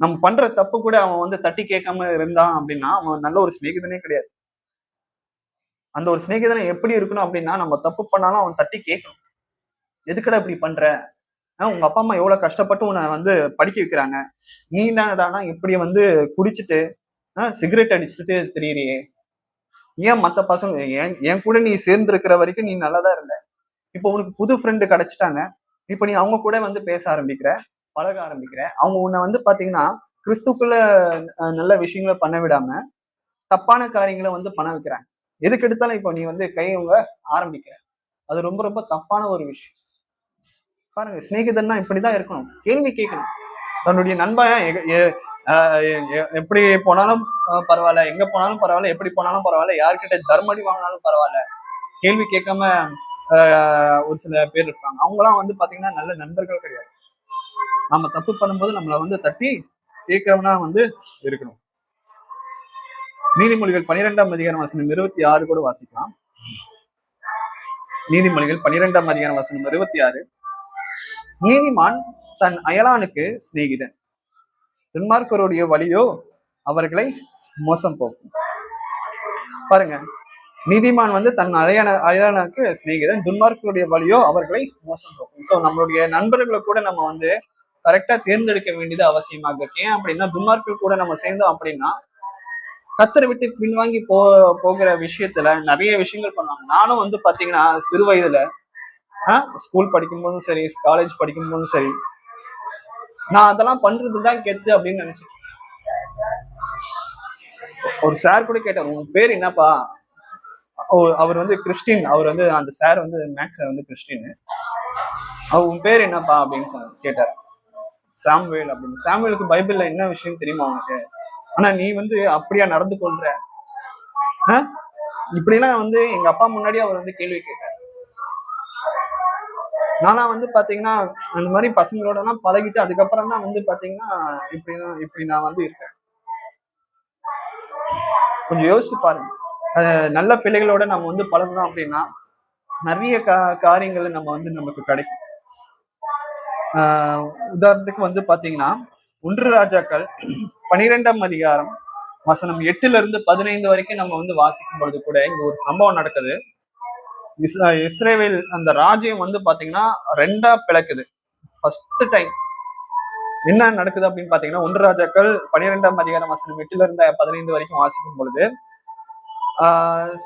நம்ம பண்ற தப்பு கூட அவன் வந்து தட்டி கேட்காம இருந்தான் அப்படின்னா அவன் நல்ல ஒரு சிநேகிதனே கிடையாது. அந்த ஒரு சிநேகிதனை எப்படி இருக்கணும் அப்படின்னா, நம்ம தப்பு பண்ணாலும் அவன் தட்டி கேட்கணும். எதுக்கடா இப்படி பண்ற, உங்க அப்பா அம்மா எவ்வளவு கஷ்டப்பட்டு உன்னை வந்து படிக்க வைக்கிறாங்க, நீ என்னடானா இப்படி வந்து குடிச்சிட்டு சிகரெட் அடிச்சுட்டு தெரியறியே, ஏன் மத்த பசங்க என் கூட நீ சேர்ந்து இருக்கிற வரைக்கும் நீ நல்லாதான் இருந்த, இப்போ உனக்கு புது ஃப்ரெண்டு கிடைச்சிட்டாங்க, இப்ப நீ அவங்க கூட வந்து பேச ஆரம்பிக்கிற, பழக ஆரம்பிக்கிற, அவங்க உன்னை வந்து பாத்தீங்கன்னா கிறிஸ்துக்குள்ள நல்ல விஷயங்களை பண்ண விடாம தப்பான காரியங்களை வந்து பண்ண வைக்கிறாங்க. எதுக்கு எடுத்தாலும் இப்போ நீ வந்து கையவங்க ஆரம்பிக்கிற, அது ரொம்ப ரொம்ப தப்பான ஒரு விஷயம். பாருங்க, சிநேகிதன்னா இப்படிதான் இருக்கணும், கேள்வி கேட்கணும். தன்னுடைய நண்பன் எப்படி போனாலும் பரவாயில்ல, எங்க போனாலும் பரவாயில்ல, எப்படி போனாலும் பரவாயில்ல, யார்கிட்ட தர்மடி வாங்கினாலும் பரவாயில்ல, கேள்வி கேட்காம ஒரு சில பேர் இருப்பாங்க. அவங்கலாம் வந்து பாத்தீங்கன்னா நல்ல நண்பர்கள் கிடையாது. நம்ம தப்பு பண்ணும்போது நம்மள வந்து தட்டி கேட்கிறவனா வந்து இருக்கணும். நீதிமொழிகள் 12ஆம் அதிகாரம் வசனம் 26 கூட வாசிக்கலாம். நீதிமொழிகள் 12ஆம் அதிகாரம் வசனம் 26. நீதிமான் தன் அயலானுக்கு சிநேகிதன், துன்மார்க்கருடைய வழியோ அவர்களை மோசம் போக்கும். பாருங்க, நீதிமான் வந்து தன் அயலானுக்கு சிநேகிதன், துன்மார்க்கருடைய வழியோ அவர்களை மோசம் போக்கும். சோ நம்மளுடைய நண்பர்களை கூட நம்ம வந்து கரெக்டா தேர்ந்தெடுக்க வேண்டியது அவசியமாக இருக்கு. ஏன் அப்படின்னா, துன்மார்க்கர் கூட நம்ம சேர்ந்தோம் அப்படின்னா கர்த்தரை விட்டு பின்வாங்கி போகிற விஷயத்துல நிறைய விஷயங்கள் பண்ணுவாங்க. நானும் வந்து பாத்தீங்கன்னா சிறு வயதுல ஸ்கூல் படிக்கும் போதும் சரி, காலேஜ் படிக்கும் போதும் சரி, நான் அதெல்லாம் பண்றதுதான் கெத்து அப்படின்னு நினைச்சேன். ஒரு சார் கூட கேட்டார், உங்க பேர் என்னப்பா? அவர் வந்து கிறிஸ்டின், அவர் வந்து அந்த சார் வந்து மேக்ஸ் சார் வந்து கிறிஸ்டின். உன் பேர் என்னப்பா அப்படின்னு கேட்டார். சாமுவேல் அப்படின்னு. சாமுவேலுக்கு பைபிள்ல என்ன விஷயம் தெரியுமா உனக்கு? ஆனா நீ வந்து அப்படியா நடந்து கொள்ற? இப்படிலாம் வந்து எங்க அப்பா முன்னாடி அவர் வந்து கேள்வி கேட்டார். நானா வந்து பாத்தீங்கன்னா அந்த மாதிரி பசங்களோட எல்லாம் பழகிட்டு அதுக்கப்புறம் தான் வந்து பாத்தீங்கன்னா இப்படி நான் வந்து இருக்கேன். கொஞ்சம் யோசிச்சு பாருங்க. நல்ல பிள்ளைகளோட நம்ம வந்து பழகணும் அப்படின்னா நிறைய காரியங்கள் நம்ம வந்து நமக்கு கிடைக்கும். உதாரணத்துக்கு வந்து பாத்தீங்கன்னா 1 ராஜாக்கள் 12ஆம் அதிகாரம் வசனம் 8-15 வரைக்கும் நம்ம வந்து வாசிக்கும் பொழுது கூட இங்க ஒரு சம்பவம் நடக்குது. இஸ்ரேல் அந்த ராஜ்யம் வந்து பாத்தீங்கன்னா 2ஆ பிளக்குது. ஃபர்ஸ்ட் டைம் என்ன நடக்குது அப்படின்னு பாத்தீங்கன்னா 1 ராஜாக்கள் 12ஆம் அதிகாரம் வசனம் 8-15 வரைக்கும் வாசிக்கும் பொழுது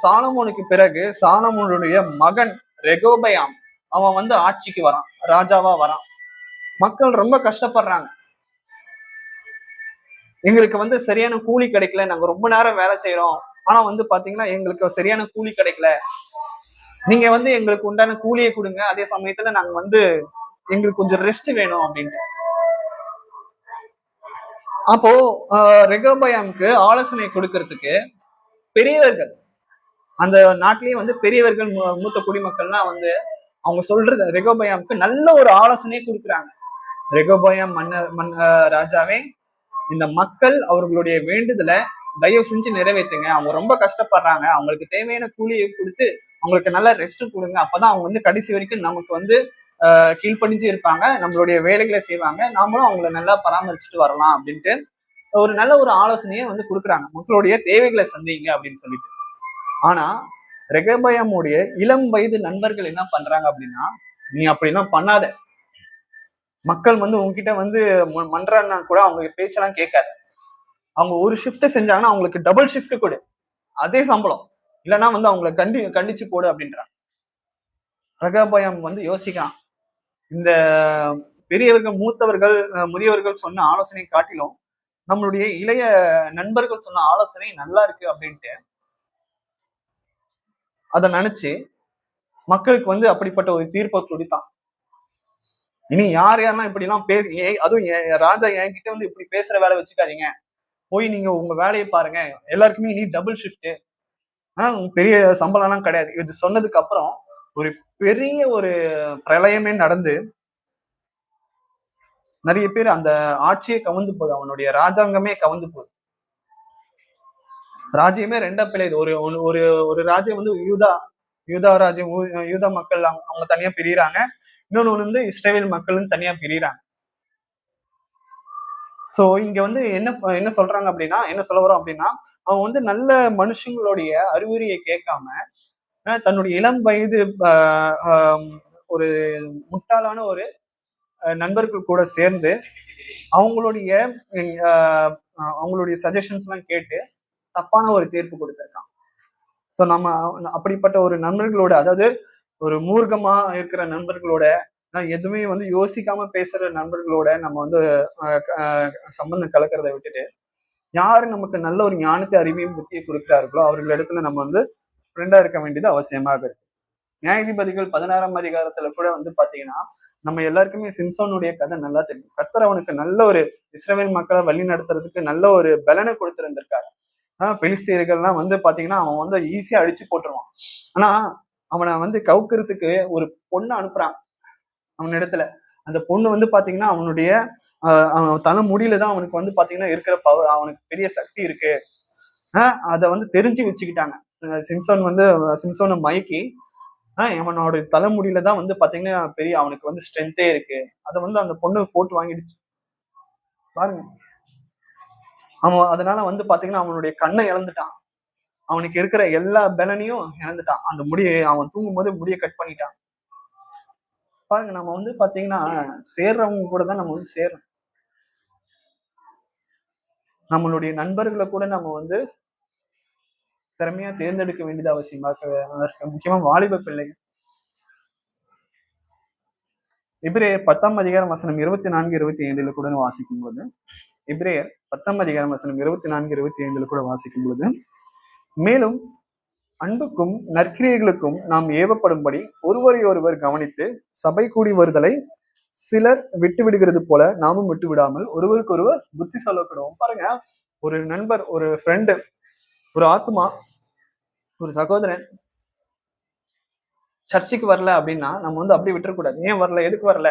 சாலமோனுக்கு பிறகு சாலமோனுடைய மகன் ரெகோபயாம் அவன் வந்து ஆட்சிக்கு வரான், ராஜாவா வரான். மக்கள் ரொம்ப கஷ்டப்படுறாங்க. எங்களுக்கு வந்து சரியான கூலி கிடைக்கல, நாங்க ரொம்ப நேரம் வேலை செய்யறோம், ஆனா வந்து பாத்தீங்கன்னா எங்களுக்கு சரியான கூலி கிடைக்கல, நீங்க வந்து எங்களுக்கு உண்டான கூலியை கொடுங்க, அதே சமயத்துல நாங்க வந்து எங்களுக்கு கொஞ்சம் ரெஸ்ட் வேணும் அப்படின்ட்டு. அப்போ ரெகோபயாமுக்கு ஆலோசனை கொடுக்கறதுக்கு பெரியவர்கள், அந்த நாட்டிலேயே வந்து பெரியவர்கள் மூத்த குடிமக்கள்லாம் வந்து அவங்க சொல்றது ரெகோபயாமுக்கு நல்ல ஒரு ஆலோசனையை கொடுக்குறாங்க. ரெகோபயாம் ராஜாவே, இந்த மக்கள் அவர்களுடைய வேண்டுதலை தயவு செஞ்சு நிறைவேற்றுங்க, அவங்க ரொம்ப கஷ்டப்படுறாங்க, அவங்களுக்கு தேவையான கூலியை கொடுத்து அவங்களுக்கு நல்ல ரெஸ்ட் கொடுங்க, அப்பதான் அவங்க வந்து கடைசி வரைக்கும் நமக்கு வந்து கீழ்ப்படிஞ்சு இருப்பாங்க, நம்மளுடைய வேலைகளை செய்வாங்க, நாமளும் அவங்களை நல்லா பராமரிச்சுட்டு வரலாம் அப்படின்ட்டு ஒரு நல்ல ஒரு ஆலோசனையை வந்து கொடுக்குறாங்க. மக்களுடைய தேவைகளை சந்திங்க அப்படின்னு சொல்லிட்டு. ஆனா ரெகோபயாமுடைய இளம் வயது நண்பர்கள் என்ன பண்றாங்க அப்படின்னா, நீ அப்படிலாம் பண்ணாத, மக்கள் வந்து உங்ககிட்ட வந்து மன்றாடினா கூட அவங்க பேச்செல்லாம் கேட்காது, அவங்க ஒரு ஷிஃப்ட் செஞ்சாங்கன்னா அவங்களுக்கு டபுள் ஷிஃப்ட் கொடு, அதே சம்பளம், இல்லைன்னா வந்து அவங்களை கண்டிச்சு போடு அப்படின்றாங்க. ரெகோபயாம் வந்து யோசிக்கிறான், இந்த பெரியவர்கள் மூத்தவர்கள் முதியவர்கள் சொன்ன ஆலோசனை காட்டிலும் நம்மளுடைய இளைய நண்பர்கள் சொன்ன ஆலோசனை நல்லா இருக்கு அப்படின்ட்டு அதை நினைச்சு மக்களுக்கு வந்து அப்படிப்பட்ட ஒரு தீர்ப்பை கொடுத்தான். இனி யார் யாரெல்லாம் இப்படி எல்லாம் பேசி, அதுவும் ராஜா என்கிட்ட வந்து இப்படி பேசுற வேலை வச்சுக்காதீங்க, போய் நீங்க உங்க வேலையை பாருங்க, எல்லாருக்குமே இனி டபுள் ஷிஃப்ட், பெரிய சம்பளம் எல்லாம் கிடையாது. இது சொன்னதுக்கு அப்புறம் ஒரு பெரிய ஒரு பிரளயமே நடந்து நிறைய பேர் அந்த ஆட்சியே கவுந்து போகுது, அவனுடைய ராஜாங்கமே கவுந்து போகுது. ராஜ்யமே 2ஆ பிழையுது. ஒரு ஒரு ஒரு ராஜ்யம் வந்து யூதா ராஜ்யம், யூதா மக்கள் அவங்க தனியா பிரியிறாங்க, இன்னொன்னு வந்து இஸ்ரேல் மக்கள்னு தனியா பிரியிறாங்க. சோ இங்க வந்து என்ன சொல்றாங்க அப்படின்னா, என்ன சொல்ல வரோம் அப்படின்னா, அவன் வந்து நல்ல மனுஷங்களுடைய அறிவுரையை கேட்காம தன்னுடைய இளம் வயது ஒரு முட்டாளான ஒரு நண்பர்கள் கூட சேர்ந்து அவங்களுடைய அவங்களுடைய சஜஷன்ஸ் எல்லாம் கேட்டு தப்பான ஒரு தீர்ப்பு கொடுத்திருக்கான். சோ நம்ம அப்படிப்பட்ட ஒரு நண்பர்களோட, அதாவது ஒரு மூர்க்கமா இருக்கிற நண்பர்களோட, எதுவுமே வந்து யோசிக்காம பேசுற நண்பர்களோட நம்ம வந்து சம்பந்தம் கலக்கிறத விட்டுட்டு, யாரு நமக்கு நல்ல ஒரு ஞானத்தை அறிவையும் புத்தியை கொடுக்கிறார்களோ அவர்களிடத்துல நம்ம வந்து ஃப்ரெண்டா இருக்க வேண்டியது அவசியமாக இருக்கு. நியாயாதிபதிகள் 16ஆம் அதிகாரத்துல கூட வந்து பாத்தீங்கன்னா நம்ம எல்லாருக்குமே சிம்சோனுடைய கதை நல்லா தெரியும். கர்த்தர் அவனுக்கு நல்ல ஒரு இஸ்ரவேல் மக்களை வழி நடத்துறதுக்கு நல்ல ஒரு பலனை கொடுத்திருந்திருக்காரு. பெலிஸ்தியர்கள்லாம் வந்து பாத்தீங்கன்னா அவன் வந்து ஈஸியா அடிச்சு போட்டுருவான். ஆனா அவனை வந்து கவுக்கிறதுக்கு ஒரு பொண்ணு அனுப்புறான் அவன் இடத்துல. அந்த பொண்ணு வந்து பாத்தீங்கன்னா அவனுடைய தலை முடியில தான் அவனுக்கு வந்து பாத்தீங்கன்னா இருக்கிற பவர், அவனுக்கு பெரிய சக்தி இருக்கு, அதை வந்து தெரிஞ்சு வச்சுக்கிட்டாங்க. சிம்சோனை மயக்கி அவனோட தலைமுடியில தான் வந்து பாத்தீங்கன்னா பெரிய அவனுக்கு வந்து ஸ்ட்ரென்த்தே இருக்கு, அதை வந்து அந்த பொண்ணு போட்டு வாங்கிடுச்சு பாருங்க. அவன் அதனால வந்து பாத்தீங்கன்னா அவனுடைய கண்ணை இழந்துட்டான், அவனுக்கு இருக்கிற எல்லா பலனையும் இழந்துட்டான், அந்த முடியை அவன் தூங்கும் போது முடியை கட் பண்ணிட்டான். பாருங்க, நம்ம வந்து பாத்தீங்கன்னா சேர்றவங்க கூட தான் நம்ம வந்து சேர்றோம். நம்மளுடைய நண்பர்களை கூட நம்ம வந்து திறமையா தேர்ந்தெடுக்க வேண்டியது அவசியமாக இருக்கு, முக்கியமா வாலிப பிள்ளைகள். எபிரேயர் 10ஆம் அதிகாரம் வசனம் 24-25 கூட வாசிக்கும் போது, எபிரேயர் 10ஆம் அதிகாரம் வசனம் 24-25 கூட வாசிக்கும் பொழுது, மேலும் அன்புக்கும் நற்கிரியைகளுக்கும் நாம் ஏவப்படும்படி ஒருவரை ஒருவர் கவனித்து சபை கூடி வருதலை சிலர் விட்டு விடுகிறது போல நாமும் விட்டு விடாமல் ஒருவருக்கு ஒருவர் புத்தி சொல்லப்படுவோம். பாருங்க, ஒரு நண்பர், ஒரு ஃப்ரெண்டு, ஒரு ஆத்மா, ஒரு சகோதரன் சர்ச்சுக்கு வரல அப்படின்னா நம்ம வந்து அப்படியே விட்டுறக்கூடாது. ஏன் வரல, எதுக்கு வரல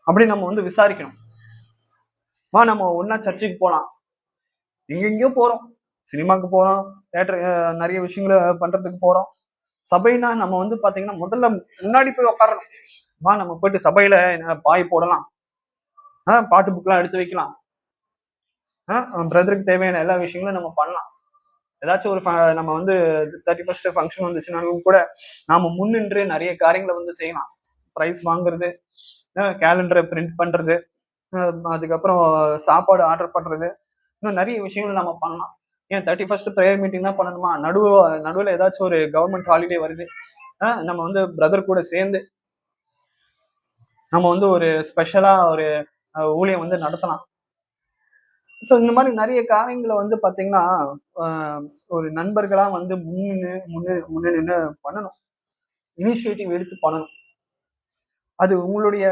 அப்படி நம்ம வந்து விசாரிக்கணும். வா நம்ம ஒன்னா சர்ச்சுக்கு போலாம். எங்கெங்கயோ போறோம், சினிமாக்கு போறோம், தேட்டர், நிறைய விஷயங்களை பண்றதுக்கு போறோம். சபைனா நம்ம வந்து பாத்தீங்கன்னா முதல்ல முன்னாடி போய் உட்காரணும். வா நம்ம போயிட்டு சபையில பாய் போடலாம், பாட்டு புக்லாம் எடுத்து வைக்கலாம், பிரதருக்கு தேவையான எல்லா விஷயங்களும் நம்ம பண்ணலாம். ஏதாச்சும் ஒரு நம்ம வந்து 31st ஃபங்க்ஷன் வந்துச்சுனாலும் கூட நாம முன்னின்று நிறைய காரியங்களை வந்து செய்யலாம். ப்ரைஸ் வாங்குறது, கேலண்டரை பிரிண்ட் பண்றது, அதுக்கப்புறம் சாப்பாடு ஆர்டர் பண்றது, இன்னும் நிறைய விஷயங்கள் நம்ம பண்ணலாம். ஏன் 31st ப்ரேயர் மீட்டிங் தான் பண்ணணுமா? நடுவில் ஏதாச்சும் ஒரு கவர்மெண்ட் ஹாலிடே வருது, நம்ம வந்து பிரதர் கூட சேர்ந்து நம்ம வந்து ஒரு ஸ்பெஷலா ஒரு ஊழியம் வந்து நடத்தலாம். ஸோ இந்த மாதிரி நிறைய காரியங்களை வந்து பாத்தீங்கன்னா ஒரு நண்பர்களா வந்து முன்னு நின்று பண்ணணும். இனிஷியேட்டிவ் எடுத்து பண்ணணும். அது உங்களுடைய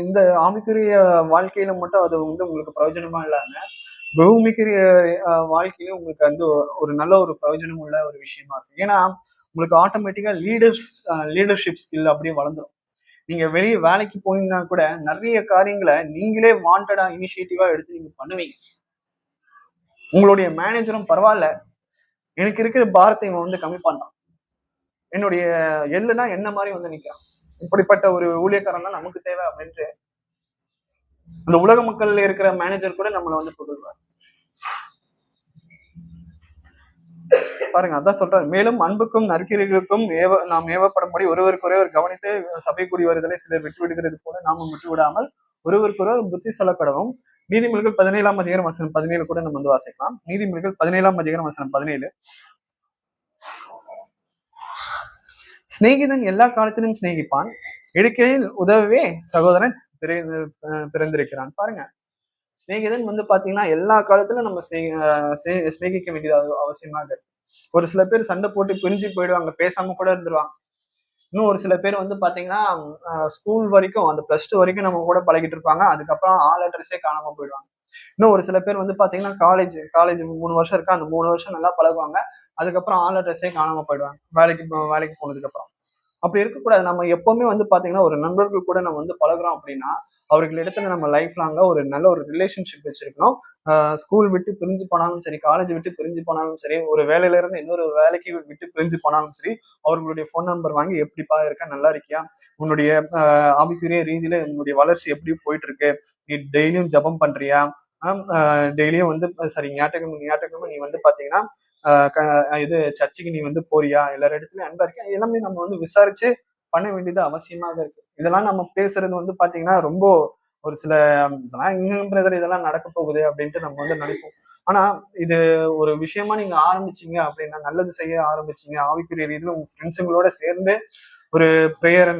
இந்த ஆவிக்குரிய வாழ்க்கையில மட்டும் அது வந்து உங்களுக்கு பிரயோஜனமா இல்லாம பூமிக்குரிய வாழ்க்கையில உங்களுக்கு வந்து ஒரு நல்ல ஒரு பிரயோஜனம் உள்ள ஒரு விஷயமா இருக்கு. ஏன்னா உங்களுக்கு ஆட்டோமேட்டிக்கா லீடர்ஷிப் ஸ்கில் அப்படியே வளர்ந்துடும். நீங்க வெளியே வேலைக்கு போனீங்கன்னா கூட நிறைய காரியங்களை நீங்களே வாண்டடா இனிஷியேட்டிவா எடுத்து நீங்க பண்ணுவீங்க. உங்களுடைய மேனேஜரும் பரவாயில்ல, எனக்கு இருக்கிற பாரத்தை இவன் வந்து கம்மி பண்றான், என்னுடைய எல்லுனா என்ன மாதிரி வந்து நிக்கிறான், இப்படிப்பட்ட ஒரு ஊழியக்காரன் தான் நமக்கு தேவை அப்படின்ட்டு அந்த உலக மக்கள் இருக்கிற மேனேஜர் கூட நம்மளை வந்து புகழ்வார். பாருங்க, அதான் சொல்றாரு. மேலும் அன்புக்கும் நற்கிரிகளுக்கும் நாம் ஏவப்படும்படி ஒருவருக்கு ஒருவர் கவனித்து சபை கூடி வருதலை சிலர் விட்டு விடுகிறது போல நாமும் விட்டு விடாமல் ஒருவருக்கு ஒருவர் புத்தி சொல்லப்படவும். நீதிமொழிகள் 17ஆம் அதிகாரம் வசனம் 17 கூட நம்ம வந்து வாசிக்கலாம். நீதிமொழிகள் 17ஆம் அதிகாரம் வசனம் 17. சிநேகிதன் எல்லா காலத்திலும் சிநேகிப்பான், இடுக்கையில் உதவவே சகோதரன் பிறந்திருக்கிறான். பாருங்க, சிநேகிதன் வந்து பாத்தீங்கன்னா எல்லா காலத்திலும் நம்ம சிநேகிக்க வேண்டியது அவசியமாக இருக்கு. ஒரு சில பேர் சண்டை போட்டு பிரிஞ்சு போயிடுவாங்க, பேசாம கூட இருந்துருவாங்க. இன்னும் ஒரு சில பேர் வந்து பாத்தீங்கன்னா ஸ்கூல் வரைக்கும், அந்த +2 வரைக்கும் நம்ம கூட பழகிட்டு இருப்பாங்க, அதுக்கப்புறம் ஆல் அட்ரஸே காணாம போயிடுவாங்க. இன்னும் ஒரு சில பேர் வந்து பாத்தீங்கன்னா காலேஜ் 3 வருஷம் இருக்கா, அந்த 3 வருஷம் நல்லா பழகுவாங்க, அதுக்கப்புறம் ஆல் அட்ரஸே காணாம போயிடுவாங்க வேலைக்கு போனதுக்கு அப்புறம். அப்படி இருக்கக்கூடாது. நம்ம எப்பவுமே வந்து பாத்தீங்கன்னா ஒரு நண்பர்கள் கூட நம்ம வந்து பழகுறோம் அப்படின்னா அவர்களிடத்துல நம்ம லைஃப் லாங்கா ஒரு நல்ல ஒரு ரிலேஷன்ஷிப் வச்சிருக்கணும். ஸ்கூல் விட்டு பிரிஞ்சு போனாலும் சரி, காலேஜ் விட்டு பிரிஞ்சு போனாலும் சரி, ஒரு வேலையில இருந்து இன்னொரு வேலைக்கு விட்டு பிரிஞ்சு போனாலும் சரி, அவர்களுடைய போன் நம்பர் வாங்கி எப்படிப்பா இருக்க, நல்லா இருக்கியா, உன்னுடைய ஆவிக்குரிய ரீதியில உன்னுடைய வளர்ச்சி எப்படி போயிட்டு இருக்கு, நீ டெய்லியும் ஜபம் பண்றியா, டெய்லியும் வந்து சரி ஞாயிற்றுக்கிழமை நீ வந்து பாத்தீங்கன்னா இது சர்ச்சுக்கு நீ வந்து போறியா, எல்லார் இடத்துலயும் அன்பா இருக்கியா, எல்லாமே நம்ம வந்து விசாரிச்சு பண்ண வேண்டியது அவசியமாக இருக்கு. இதெல்லாம் நம்ம பேசுறது வந்து பாத்தீங்கன்னா ரொம்ப ஒரு சில இதெல்லாம் இன்னும் பிரதர் இதெல்லாம் நடக்க போகுது அப்படின்ட்டு நம்ம வந்து நினைப்போம். ஆனா இது ஒரு விஷயமா நீங்க ஆரம்பிச்சீங்க அப்படின்னா, நல்லது செய்ய ஆரம்பிச்சீங்க, ஆவிக்குரிய ரீதியில உங்க ஃப்ரெண்ட்ஸுங்களோட சேர்ந்து ஒரு பிரேயரை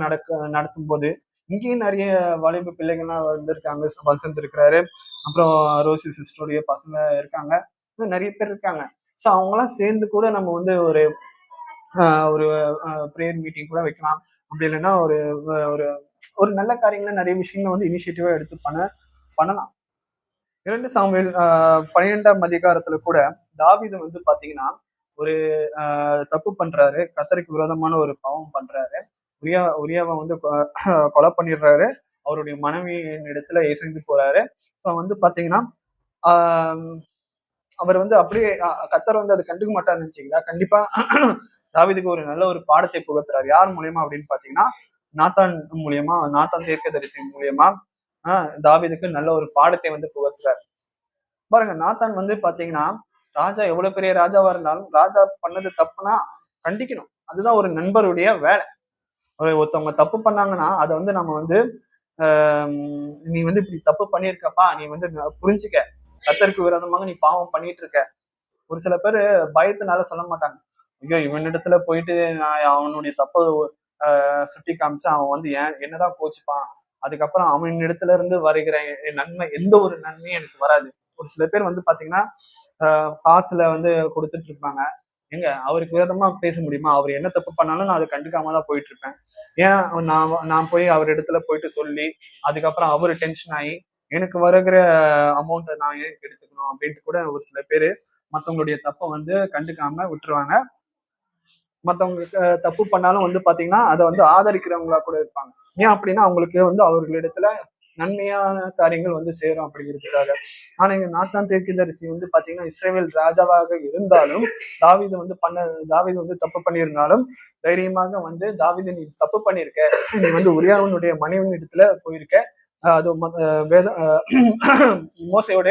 நடத்தும் போது இங்கேயும் நிறைய வாலிப பிள்ளைகள்லாம் வந்திருக்காங்க. வசந்த் இருக்கிறாரு, அப்புறம் ரோசி சிஸ்டருடைய பசங்க இருக்காங்க, இன்னும் நிறைய பேர் இருக்காங்க. ஸோ அவங்கெல்லாம் சேர்ந்து கூட நம்ம வந்து ஒரு ஒரு ப்ரேயர் மீட்டிங் கூட வைக்கலாம். அப்படி இல்லைன்னா ஒரு ஒரு ஒரு நல்ல காரியங்களை நிறைய விஷயங்களை வந்து இனிஷியேட்டிவா எடுத்து பண்ணலாம். 2 சாமுவேல் 12ஆம் அதிகாரத்துல கூட தாவீது வந்து பாத்தீங்கன்னா ஒரு தப்பு பண்றாரு, கர்த்தருக்கு விரோதமான ஒரு பாவம் பண்றாரு. உரியாவை வந்து கொலை பண்ணிடுறாரு, அவருடைய மனைவியின் இடத்துல இசைந்து போறாரு. ஸோ வந்து பாத்தீங்கன்னா ஆஹ் அவர் வந்து அப்படியே கர்த்தர் வந்து அதை கண்டுக்க மாட்டாருன்னு நினைச்சீங்களா? கண்டிப்பா தாவீதுக்கு ஒரு நல்ல ஒரு பாடத்தை புகட்டுறாரு. யார் மூலியமா அப்படின்னு பாத்தீங்கன்னா நாத்தான் மூலியமா, நாத்தான் தீர்க்கதரிசி மூலியமா தாவீதுக்கு நல்ல ஒரு பாடத்தை வந்து புகட்டுறாரு. பாருங்க, நாத்தான் வந்து பாத்தீங்கன்னா ராஜா எவ்வளவு பெரிய ராஜாவா இருந்தாலும் ராஜா பண்ணது தப்புனா கண்டிக்கணும். அதுதான் ஒரு நண்பருடைய வேலை. ஒருத்தவங்க தப்பு பண்ணாங்கன்னா அதை வந்து நம்ம வந்து நீ வந்து இப்படி தப்பு பண்ணியிருக்கப்பா, நீ வந்து புரிஞ்சுக்க, கர்த்தருக்கு விரோதமாக நீ பாவம் பண்ணிட்டு இருக்க. ஒரு சில பேரு பயத்தினால சொல்ல மாட்டாங்க. ஐயோ இவனிடத்துல போயிட்டு நான் அவனுடைய தப்ப சுட்டி காமிச்சா அவன் வந்து என்னதான் கோச்சுப்பான், அதுக்கப்புறம் அவன் இடத்துல இருந்து வருகிற நன்மை, எந்த ஒரு நன்மையும் எனக்கு வராது. ஒரு சில பேர் வந்து பாத்தீங்கன்னா காசுல வந்து கொடுத்துட்டு இருப்பாங்க, எங்க அவருக்கு விரோதமா பேச முடியுமா? அவர் என்ன தப்பு பண்ணாலும் நான் அதை கண்டுக்காம தான் போயிட்டு இருப்பேன். ஏன் நான் போய் அவர் இடத்துல போயிட்டு சொல்லி அதுக்கப்புறம் அவரு டென்ஷன் ஆகி எனக்கு வருகிற அமௌண்ட்டை நான் ஏன் எடுத்துக்கணும் அப்படின்ட்டு கூட ஒரு சில பேரு மத்தவங்களுடைய தப்பை வந்து கண்டுக்காம விட்டுருவாங்க. மத்தவங்க தப்பு பண்ணாலும் வந்து பாத்தீங்கன்னா அதை வந்து ஆதரிக்கிறவங்களா கூட இருப்பாங்க. ஏன் அப்படின்னா அவங்களுக்கு வந்து அவர்களிடத்துல நன்மையான காரியங்கள் வந்து சேரும் அப்படிங்கிறதுக்காக. ஆனா இங்க நாத்தான் தீர்க்கதரிசி வந்து பாத்தீங்கன்னா இஸ்ரவேல் ராஜாவாக இருந்தாலும் தாவீது வந்து தப்பு பண்ணியிருந்தாலும் தைரியமாக வந்து தாவீது நீ தப்பு பண்ணியிருக்க, நீ வந்து உரியாவினுடைய மனைவியின் இடத்துல போயிருக்க, அது வேத மோசையோட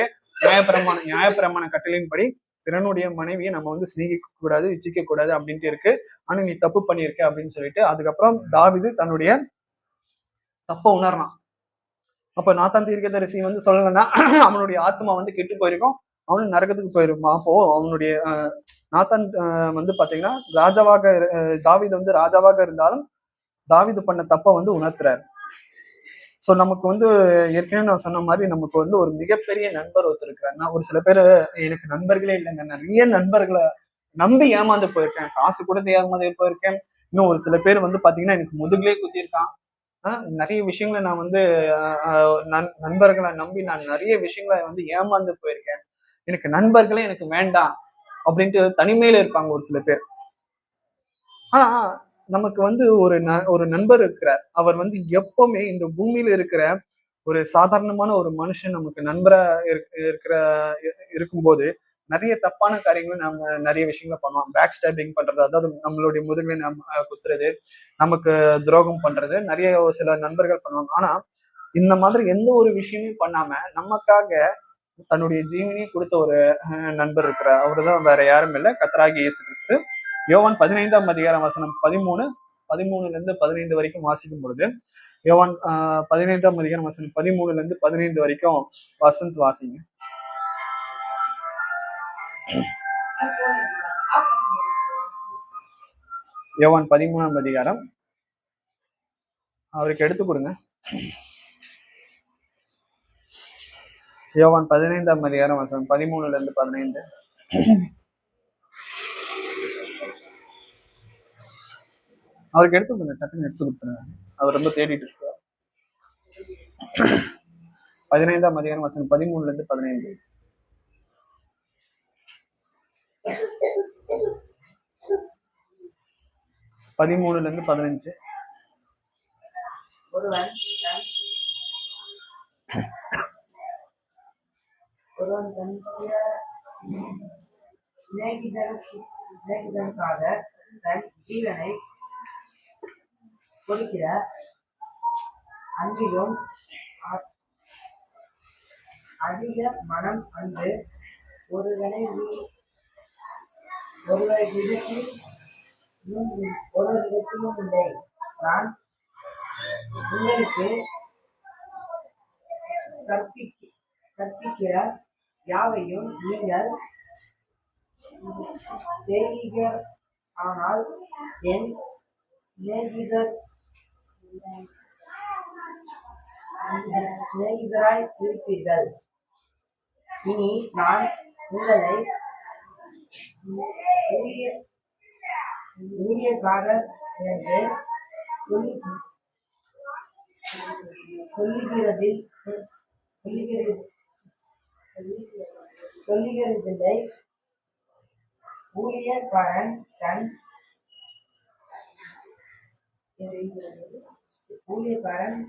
நியாயப்பிரமாண கட்டளையின்படி பிறனுடைய மனைவியை நம்ம வந்து சிநேகிக்க கூடாது, இச்சிக்க கூடாது அப்படின்ட்டு இருக்கு. ஆனா நீ தப்பு பண்ணியிருக்க அப்படின்னு சொல்லிட்டு அதுக்கப்புறம் தாவீது தன்னுடைய தப்ப உணர்றான். அப்ப நாத்தான் தீர்க்கதரிசி வந்து சொல்லலைன்னா அவனுடைய ஆத்மா வந்து கெட்டு போயிருக்கும், அவனு நரகத்துக்கு போயிருப்பான். அப்போ அவனுடைய நாத்தான் வந்து பாத்தீங்கன்னா தாவீது வந்து ராஜாவாக இருந்தாலும் தாவீது பண்ண தப்ப வந்து உணர்த்துறாரு. சோ நமக்கு வந்து ஏற்கனவே நான் சொன்ன மாதிரி நமக்கு வந்து ஒரு மிகப்பெரிய நண்பர் ஒருத்தர் இருக்கிறார். நான் ஒரு சில பேர் எனக்கு நண்பர்களே இல்லைங்க, நிறைய நண்பர்களை நம்பி ஏமாந்து போயிருக்கேன், காசு கொடுத்து ஏமாந்து போயிருக்கேன். இன்னும் ஒரு சில பேர் வந்து பாத்தீங்கன்னா எனக்கு முதுகுலே குத்திருக்கான். நிறைய விஷயங்களை நான் வந்து நண்பர்களை நம்பி நான் நிறைய விஷயங்களை வந்து ஏமாந்து போயிருக்கேன். எனக்கு நண்பர்களே எனக்கு வேண்டாம் அப்படின்ட்டு தனிமையில இருப்பாங்க ஒரு சில பேர். ஆனா நமக்கு வந்து ஒரு நண்பர் இருக்கிறார். அவர் வந்து எப்பவுமே இந்த பூமியில இருக்கிற ஒரு சாதாரணமான ஒரு மனுஷன் நமக்கு நண்பரா இருக்கும்போது நிறைய தப்பான காரியங்களும் நம்ம நிறைய விஷயங்களை பண்ணுவோம். பேக் ஸ்டாபிங் பண்றது, அதாவது நம்மளுடைய முதுகை நம்ம குத்துறது, நமக்கு துரோகம் பண்றது நிறைய சில நண்பர்கள் பண்ணுவாங்க. ஆனா இந்த மாதிரி எந்த ஒரு விஷயமும் பண்ணாம நமக்காக தன்னுடைய ஜீவனையும் கொடுத்த ஒரு நண்பர் இருக்கிறார். அவருதான் வேற யாரும் இல்லை, கர்த்தராகிய இயேசு கிறிஸ்து. யோவான் 15ஆம் அதிகாரம் வசனம் 13 வரைக்கும் வாசிக்கும் பொழுது, யோவான் 15ஆம் அதிகாரம் வசனம் 13 வரைக்கும் வசந்த் வாசிங்க. யோவான் 13ஆம் அதிகாரம் அவருக்கு எடுத்து கொடுங்க. யோவான் 15ஆம் அதிகாரம் வசனம் 13 அவருக்கு எடுத்து கொடுங்க, டக்குன்னு எடுத்து கொடுத்துருங்க, அவர் ரொம்ப தேடிட்டு இருக்கார். 15ஆம் அதிகாரம் வசனம் 13 15 ஒருவன் தன் சிநேகிதனுக்காக தன் ஜீவனை கொடுக்கிற அன்பிலும் அதிக மனம் அன்று ஒருவரை ஒருவரிடத்திலும் இல்லை. நான் உங்களுக்கு கற்பிக்கிற யாவையும் நீங்கள் செய்வீர்கள், ஆனால் என் சிநேகிதராய் இருப்பீர்கள். இனி நான் உங்களை ஊழியக்காரர் என்று சொல்லுகிறதில்லை. ஊழியக்காரன்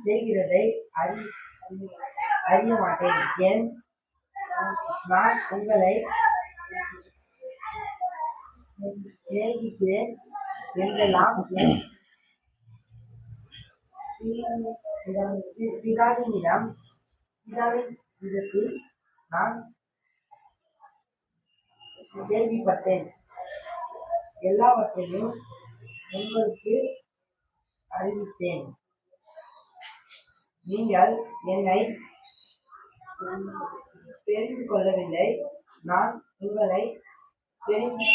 செய்கிறதை அறிய மாட்டேன். நான் உங்களை சிநேகிக்கிறேன் என்றெல்லாம் என் பிதாவினிடத்தில் நான் கேள்விப்பட்டேன். எல்லாவற்றையும் உங்களுக்கு அறிவித்தேன். நீங்கள் என்னை தெரிந்து கொள்ளவில்லை, நான் உங்களை தெரிந்து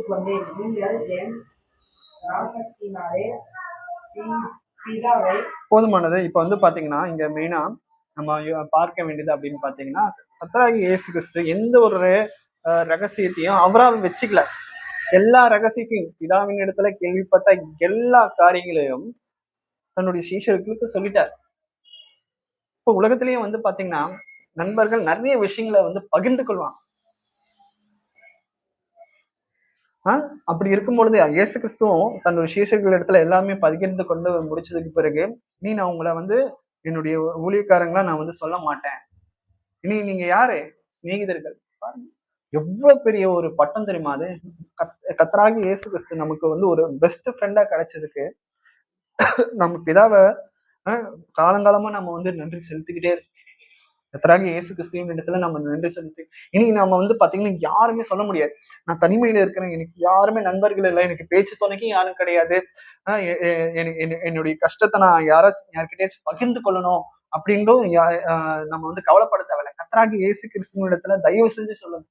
கொண்டேன். நீங்கள் என் நாமத்தினாலே பிதாவை. போதுமானது. இப்ப வந்து பாத்தீங்கன்னா இங்க மெயினா நம்ம பார்க்க வேண்டியது அப்படின்னு பாத்தீங்கன்னா, கர்த்தராகிய இயேசு கிறிஸ்து எந்த ஒரு ரகசியத்தையும் அவரா வச்சுக்கல. எல்லா ரகசியத்தையும் பிதாவின் இடத்துல கேள்விப்பட்ட எல்லா காரியங்களையும் தன்னுடைய சீஷர்களுக்கு சொல்லிட்டார். இப்போ உலகத்திலேயே வந்து பாத்தீங்கன்னா நண்பர்கள் நிறைய விஷயங்களை வந்து பகிர்ந்து கொள்வாங்க. அப்படி இருக்கும் பொழுது இயேசு கிறிஸ்துவும் தன்னுடைய சீஷர்கள் இடத்துல எல்லாமே பகிர்ந்து கொண்டு முடிச்சதுக்கு பிறகு, இனி நான் உங்களை வந்து என்னுடைய ஊழியக்காரங்களா நான் வந்து சொல்ல மாட்டேன். இனி நீங்க யாரு? சிநேகிதர்கள். பாருங்க, எவ்வளவு பெரிய ஒரு பட்டம் தெரியுமா அது? கர்த்தராகிய இயேசு கிறிஸ்து நமக்கு வந்து ஒரு பெஸ்ட் ஃப்ரெண்டா கிடைச்சதுக்கு நம்ம பிதாவ காலங்காலமா நம்ம வந்து நன்றி செலுத்திக்கிட்டே இருக்கோம். கர்த்தராகிய இயேசு கிறிஸ்துவின் இடத்துல நம்ம நன்றி செலுத்தி இனி நம்ம வந்து பாத்தீங்கன்னா யாருமே சொல்ல முடியாது, நான் தனிமையில இருக்கிறேன், எனக்கு யாருமே நண்பர்கள் இல்லை, எனக்கு பேச்சு துணைக்கும் யாரும் கிடையாது, என்னுடைய கஷ்டத்தை நான் யார்கிட்டயாச்சும் பகிர்ந்து கொள்ளணும் அப்படின்றும் நம்ம வந்து கவலைப்பட தேவையில்லை. கர்த்தராகிய இயேசு கிறிஸ்துவின் இடத்துல தயவு செஞ்சு சொல்லுங்க.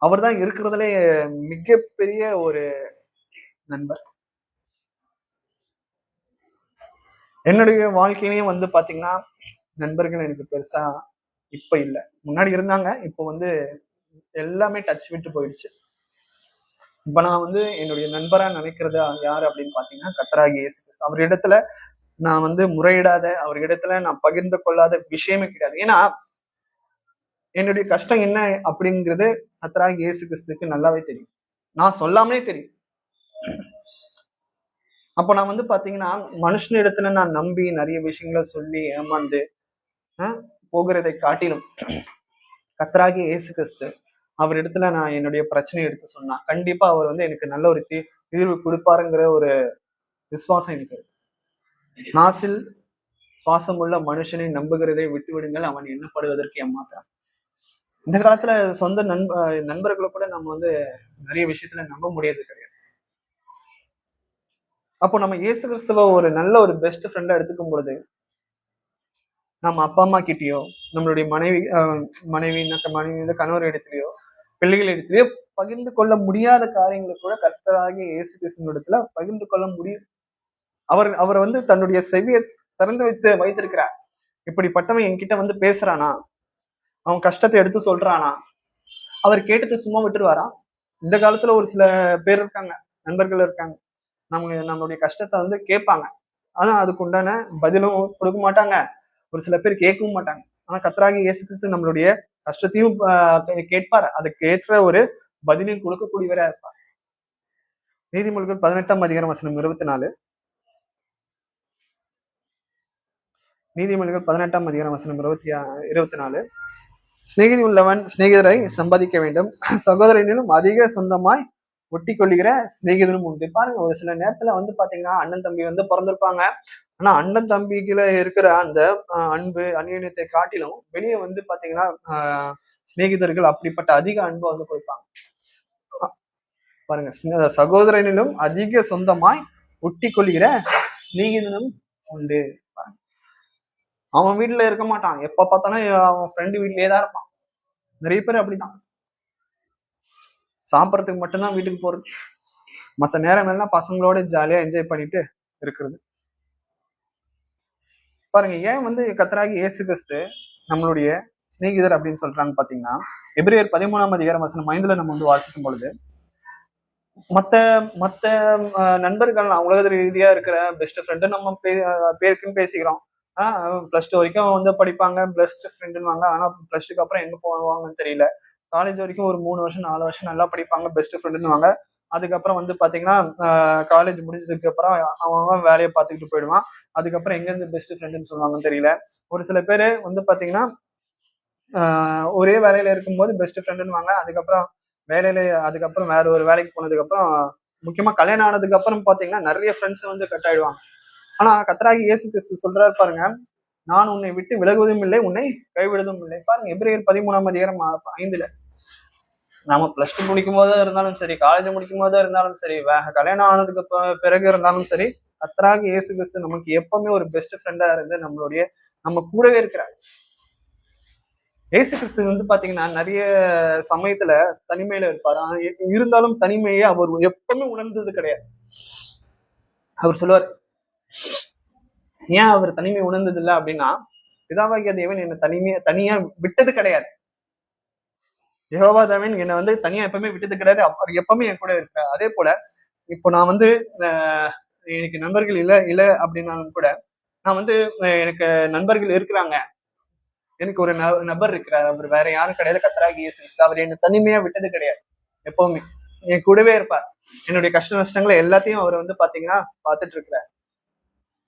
அவர் தான் இருக்கிறதுலே மிகப்பெரிய ஒரு நண்பர். என்னுடைய வாழ்க்கையிலையும் வந்து பாத்தீங்கன்னா நண்பர்கள் எனக்கு பெருசா இப்ப இல்ல. முன்னாடி இருந்தாங்க, இப்போ வந்து எல்லாமே டச் விட்டு போயிடுச்சு. இப்ப நான் வந்து என்னுடைய நண்பரா நினைக்கிறது யாரு அப்படின்னு பாத்தீங்கன்னா கர்த்தராகிய இயேசு கிறிஸ்து. அவரிடத்துல நான் வந்து முறையிடாத, அவரிடத்துல நான் பகிர்ந்து கொள்ளாத விஷயமே கிடையாது. ஏன்னா என்னுடைய கஷ்டம் என்ன அப்படிங்கிறது கர்த்தராகிய இயேசு கிறிஸ்துக்கு நல்லாவே தெரியும், நான் சொல்லாமலே தெரியும். அப்போ நான் வந்து பாத்தீங்கன்னா மனுஷன் இடத்துல நான் நம்பி நிறைய விஷயங்களை சொல்லி ஏமாந்து போகிறதை காட்டிலும் கர்த்தராகிய இயேசு கிறிஸ்து அவர் இடத்துல நான் என்னுடைய பிரச்சனையை எடுத்து சொன்னா கண்டிப்பா அவர் வந்து எனக்கு நல்ல ஒரு தீர்வு கொடுப்பாருங்கிற ஒரு விசுவாசம் எனக்கு இருக்கு. நாசில் சுவாசம் உள்ள மனுஷனை நம்புகிறதை விட்டு விடுங்கள், அவன் எண்ணப்படுவதற்கு ஏமாத்தான். இந்த காலத்துல சொந்த நண்பர்களை கூட நம்ம வந்து நிறைய விஷயத்துல நம்ப முடியாது கிடையாது. அப்போ நம்ம இயேசு கிறிஸ்துவ ஒரு நல்ல ஒரு பெஸ்ட் ஃப்ரெண்டா எடுத்துக்கும் பொழுது நம்ம அப்பா அம்மா கிட்டயோ, நம்மளுடைய மனைவி கணவர் இடத்துலயோ, பிள்ளைகள் இடத்துலயோ பகிர்ந்து கொள்ள முடியாத காரியங்களை கூட கர்த்தராகிய இயேசு கிறிஸ்துவின் இடத்துல பகிர்ந்து கொள்ள முடியும். அவர் வந்து தன்னுடைய செவியை திறந்து வைத்திருக்கிறார். இப்படிப்பட்டவன் என்கிட்ட வந்து பேசுறானா, அவன் கஷ்டத்தை எடுத்து சொல்றானா, அவர் கேட்டுட்டு சும்மா விட்டுருவாரா? இந்த காலத்துல ஒரு சில பேர் இருக்காங்க, நண்பர்கள் இருக்காங்க, நம்மளுடைய கஷ்டத்தை வந்து கேட்பாங்க, ஆனா அதுக்கு உண்டான பதிலும் கொடுக்க மாட்டாங்க, ஒரு சில பேர் கேட்கவும் மாட்டாங்க. ஆனா கர்த்தராகிய இயேசு கிறிஸ்து நம்மளுடைய கஷ்டத்தையும் கேட்பார், அதுக்கு ஏற்ற ஒரு பதிலையும் கொடுக்கக்கூடியவரா இருப்பார். நீதிமொழிகள் 18ஆம் அதிகாரம் வசனம் 24. நீதிமொழிகள் 18ஆம் அதிகாரம் வசனம் 24. சிநேகிதி உள்ளவன் சிநேகிதரை சம்பாதிக்க வேண்டும், சகோதரனிலும் அதிக சொந்தமாய் ஒட்டி கொள்ளுகிற சிநேகிதனும் உண்டு. பாருங்க, ஒரு சில நேரத்துல வந்து பாத்தீங்கன்னா அண்ணன் தம்பி வந்து பிறந்திருப்பாங்க, ஆனா அண்ணன் தம்பிக்குள்ள இருக்கிற அந்த அன்பு அந்யோன்யத்தை காட்டிலும் வெளியே வந்து பாத்தீங்கன்னா சிநேகிதர்கள் அப்படிப்பட்ட அதிக அன்பை வந்து கொடுப்பாங்க. பாருங்க, சகோதரனிலும் அதிக சொந்தமாய் ஒட்டி கொள்கிற சிநேகிதனும் உண்டு. அவன் வீட்டுல இருக்க மாட்டான், எப்ப பார்த்தாலும் அவன் ஃப்ரெண்டு வீட்லயே தான் இருப்பான். நிறைய பேர் அப்படிதான், சாப்பிடறதுக்கு மட்டும்தான் வீட்டுக்கு போறது, மற்ற நேரம் எல்லாம் பசங்களோட ஜாலியா என்ஜாய் பண்ணிட்டு இருக்கிறது. பாருங்க, ஏன் வந்து கர்த்தராகிய இயேசு கிறிஸ்து நம்மளுடைய சிநேகிதர் அப்படின்னு சொல்றாங்க பாத்தீங்கன்னா, எபிரேயர் 13ஆம் அதிகாரம் வசனம் 5 நம்ம வந்து வாசிக்கும் பொழுது, மத்த மத்த நண்பர்கள் உலக ரீதியா இருக்கிற பெஸ்ட் ஃப்ரெண்டு நம்ம பேருக்குன்னு பேசிக்கிறோம். பிளஸ் 2 வரைக்கும் வந்து படிப்பாங்க, பெஸ்ட் ஃப்ரெண்டுன்னு. ஆனா பிளஸ் 2க்கு அப்புறம் எங்க போவாங்கன்னு தெரியல. காலேஜ் வரைக்கும் ஒரு 3 வருஷம் 4 வருஷம் நல்லா படிப்பாங்க, பெஸ்ட் ஃப்ரெண்டுன்னு. அதுக்கப்புறம் வந்து பாத்தீங்கன்னா காலேஜ் முடிஞ்சதுக்கு அப்புறம் அவன் வேலையை பார்த்துக்கிட்டு போயிடுவான். அதுக்கப்புறம் எங்க இருந்து பெஸ்ட் ஃப்ரெண்டுன்னு சொல்லுவாங்கன்னு தெரியல. ஒரு சில பேர் வந்து பாத்தீங்கன்னா ஒரே வேலையில இருக்கும்போது பெஸ்ட் ஃப்ரெண்டுன்னு, அதுக்கப்புறம் வேற ஒரு வேலைக்கு போனதுக்கு அப்புறம், முக்கியமா கல்யாணம் ஆனதுக்கு அப்புறம் பாத்தீங்கன்னா நிறைய ஃப்ரெண்ட்ஸ் வந்து கட் ஆயிடுவாங்க. ஆனா கர்த்தராகிய இயேசு கிறிஸ்து சொல்றாரு பாருங்க, நான் உன்னை விட்டு விலகுவதும் இல்லை, உன்னை கைவிடுவதும் இல்லை. பாருங்க, எபிரேயர் 13ஆம் அதிகாரம் 5. நாம பிளஸ் 2 முடிக்கும் போதா இருந்தாலும் சரி, காலேஜ் முடிக்கும் போதா இருந்தாலும் சரி, கல்யாணம் ஆனதுக்கு பிறகு இருந்தாலும் சரி, கர்த்தராகிய இயேசு கிறிஸ்து நமக்கு எப்பவுமே ஒரு பெஸ்ட் ஃப்ரெண்டா இருந்து நம்ம கூடவே இருக்கிறார். இயேசு கிறிஸ்து வந்து பாத்தீங்கன்னா நிறைய சமயத்துல தனிமையில இருப்பாரு, இருந்தாலும் தனிமையை அவர் எப்பவுமே உணர்ந்தது கிடையாது. அவர் சொல்லுவார், ஏன் அவர் தனிமை உணர்ந்தது இல்லை அப்படின்னா, பிதாவாகிய தேவன் என்னை தனியா விட்டது கிடையாது. யெகோவா தேவன் என்னை வந்து தனியா எப்பவுமே விட்டது கிடையாது. அவர் எப்பவுமே என் கூட இருக்கார். அதே போல இப்போ நான் வந்து அஹ், எனக்கு நண்பர்கள் இல்ல இல்ல அப்படின்னாலும் கூட நான் வந்து எனக்கு நண்பர்கள் இருக்கிறாங்க. எனக்கு ஒரு நபர் இருக்கிறார். அவர் வேற யாரும் கிடையாது, கர்த்தராகிய இயேசு கிறிஸ்து. அவர் என்னை தனிமையா விட்டது கிடையாது. எப்பவுமே என் கூடவே இருப்பார். என்னுடைய கஷ்ட நஷ்டங்களை எல்லாத்தையும் அவர் வந்து பாத்தீங்கன்னா பார்த்துட்டு இருக்கிறார்.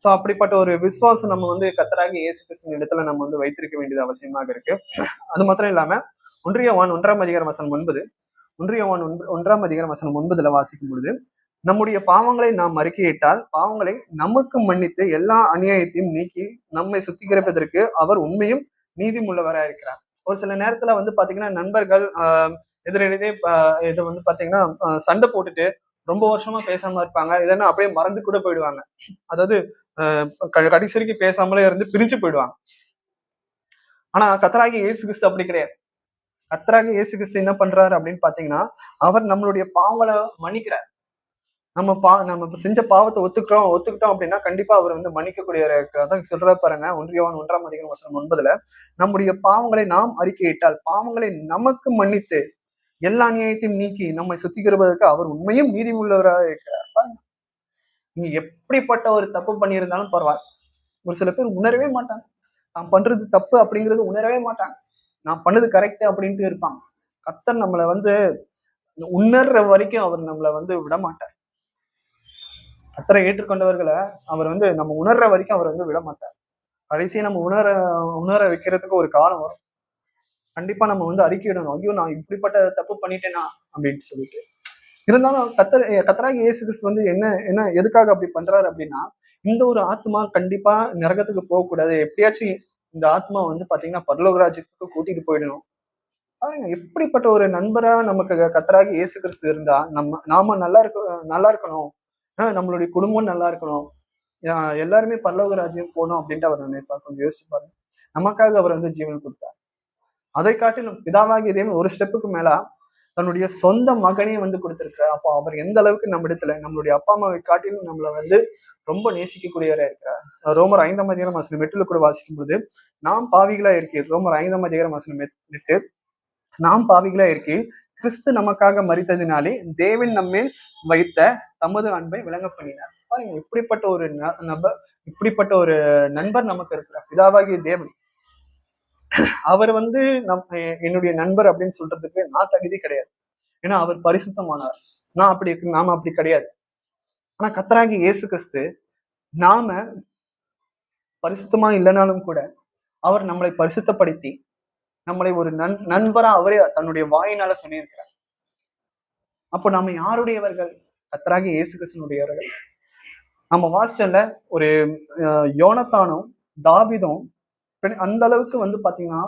சோ அப்படிப்பட்ட ஒரு விசுவாசம் நம்ம வந்து கர்த்தராகிய இயேசு கிறிஸ்துவின் இடத்துல நம்ம வந்து வைத்திருக்க வேண்டியது அவசியமாக இருக்கு. அது மாத்திரம் இல்லாம ஒன்றியவான் 1 ஒன்றியவான் 1 வாசிக்கும் பொழுது, நம்முடைய பாவங்களை நாம் அறிக்கையிட்டால் பாவங்களை நமக்கு மன்னித்து எல்லா அநியாயத்தையும் நீக்கி நம்மை சுத்திகரிப்பதற்கு அவர் உண்மையும் நீதியுள்ளவராக இருக்கிறார். ஒரு சில நேரத்துல வந்து பாத்தீங்கன்னா நண்பர்கள் எதிரெதிரே இது வந்து பாத்தீங்கன்னா சண்டை போட்டுட்டு ரொம்ப வருஷமா பேசாம இருப்பாங்க. இல்லைன்னா அப்படியே மறந்து கூட போயிடுவாங்க. அதாவது கடைசி வரைக்கும் பேசாமலே இருந்து பிரிஞ்சு போயிடுவாங்க. ஆனா கர்த்தராகிய இயேசு கிறிஸ்து அப்படி கிடையாது. கர்த்தராகிய இயேசு கிறிஸ்து என்ன பண்றாரு அப்படின்னு பாத்தீங்கன்னா, அவர் நம்மளுடைய பாவங்களை மன்னிக்கிறார். நம்ம செஞ்ச பாவத்தை ஒத்துக்கிட்டோம் அப்படின்னா கண்டிப்பா அவர் வந்து மன்னிக்கக்கூடிய அதான் சொல்ற பாருங்க. ஒன்றியவான் 1 நம்முடைய பாவங்களை நாம் அறிக்கையிட்டால் பாவங்களை நமக்கு மன்னித்து எல்லா அநியாயத்தையும் நீக்கி நம்மை சுத்திகரிப்பதற்கு அவர் உண்மையும் நீதி உள்ளவராக இருக்கிறார். நீங்க எப்படிப்பட்ட ஒரு தப்பு பண்ணியிருந்தாலும் பரவாயில்ல. ஒரு சில பேர் உணரவே மாட்டாங்க. நான் பண்றது தப்பு அப்படிங்கிறது உணரவே மாட்டாங்க. நான் பண்ணது கரெக்ட் அப்படின்ட்டு இருப்பாங்க. கர்த்தர் நம்மளை வந்து உணர்ற வரைக்கும் அவர் நம்மளை வந்து விட மாட்டார். கர்த்தரை ஏற்றுக்கொண்டவர்களை அவர் வந்து நம்ம உணர்ற வரைக்கும் அவர் வந்து விட மாட்டார். கடைசியை நம்ம உணர வைக்கிறதுக்கு ஒரு காலம் வரும். கண்டிப்பா நம்ம வந்து அறிக்கையிடணும். ஐயோ நான் இப்படிப்பட்ட தப்பு பண்ணிட்டேனா அப்படின்னு சொல்லிட்டு. இருந்தாலும் கர்த்தராகிய இயேசு கிறிஸ்து வந்து என்ன என்ன எதுக்காக அப்படி பண்றாரு அப்படின்னா, இந்த ஒரு ஆத்மா கண்டிப்பா நரகத்துக்கு போகக்கூடாது. எப்படியாச்சும் இந்த ஆத்மா வந்து பாத்தீங்கன்னா பரலோக ராஜ்யத்துக்கு கூட்டிட்டு போயிடணும். பாருங்க எப்படிப்பட்ட ஒரு நண்பரா நமக்கு கர்த்தராகிய இயேசு கிறிஸ்து இருந்தா நாம நல்லா இருக்கணும். நம்மளுடைய குடும்பம் நல்லா இருக்கணும். எல்லாருமே பரலோக ராஜ்யம் போகணும் அப்படின்ட்டு அவர் நினைப்பார். கொஞ்சம் யோசிச்சு பாருங்க. நமக்காக அவர் வந்து ஜீவன் கொடுத்தார். அதை காட்டிலும் பிதாவாகிய தேவன் ஒரு ஸ்டெப்புக்கு மேல தன்னுடைய சொந்த மகனையும் வந்து கொடுத்திருக்கிறார். அப்போ அவர் எந்த அளவுக்கு நம்ம இடத்துல நம்மளுடைய அப்பா அம்மாவை காட்டிலும் நம்மளை வந்து ரொம்ப நேசிக்கக்கூடியவரா இருக்கிறார். ரோமர் 5 கூட வாசிக்கும் பொழுது நாம் பாவிகளா இருக்கிறோம். ரோமர் 5 நாம் பாவிகளா இருக்கையில் கிறிஸ்து நமக்காக மரித்ததினாலே தேவன் நம்மேல் வைத்த தமது அன்பை விளங்க பண்ணினார். பாருங்க இப்படிப்பட்ட ஒரு நபர், இப்படிப்பட்ட ஒரு நண்பர் நமக்கு இருக்கிறார். பிதாவாகிய தேவன் அவர் வந்து என்னுடைய நண்பர் அப்படின்னு சொல்றதுக்கு நான் தகுதி கிடையாது. ஏன்னா அவர் பரிசுத்தமானார். நாம அப்படி கிடையாது. ஆனா கர்த்தராகிய இயேசு கிறிஸ்து நாம பரிசுத்தமா இல்லைனாலும் கூட அவர் நம்மளை பரிசுத்தப்படுத்தி நம்மளை ஒரு நண்பரா அவரே தன்னுடைய வாயினால சொல்லியிருக்கிறார். அப்போ நம்ம யாருடையவர்கள்? கர்த்தராகிய இயேசு கிறிஸ்துனுடையவர்கள். நம்ம வாசிச்சல ஒரு யோனத்தானும் தாவீதும் அந்த அளவுக்கு வந்து பாத்தீங்கன்னா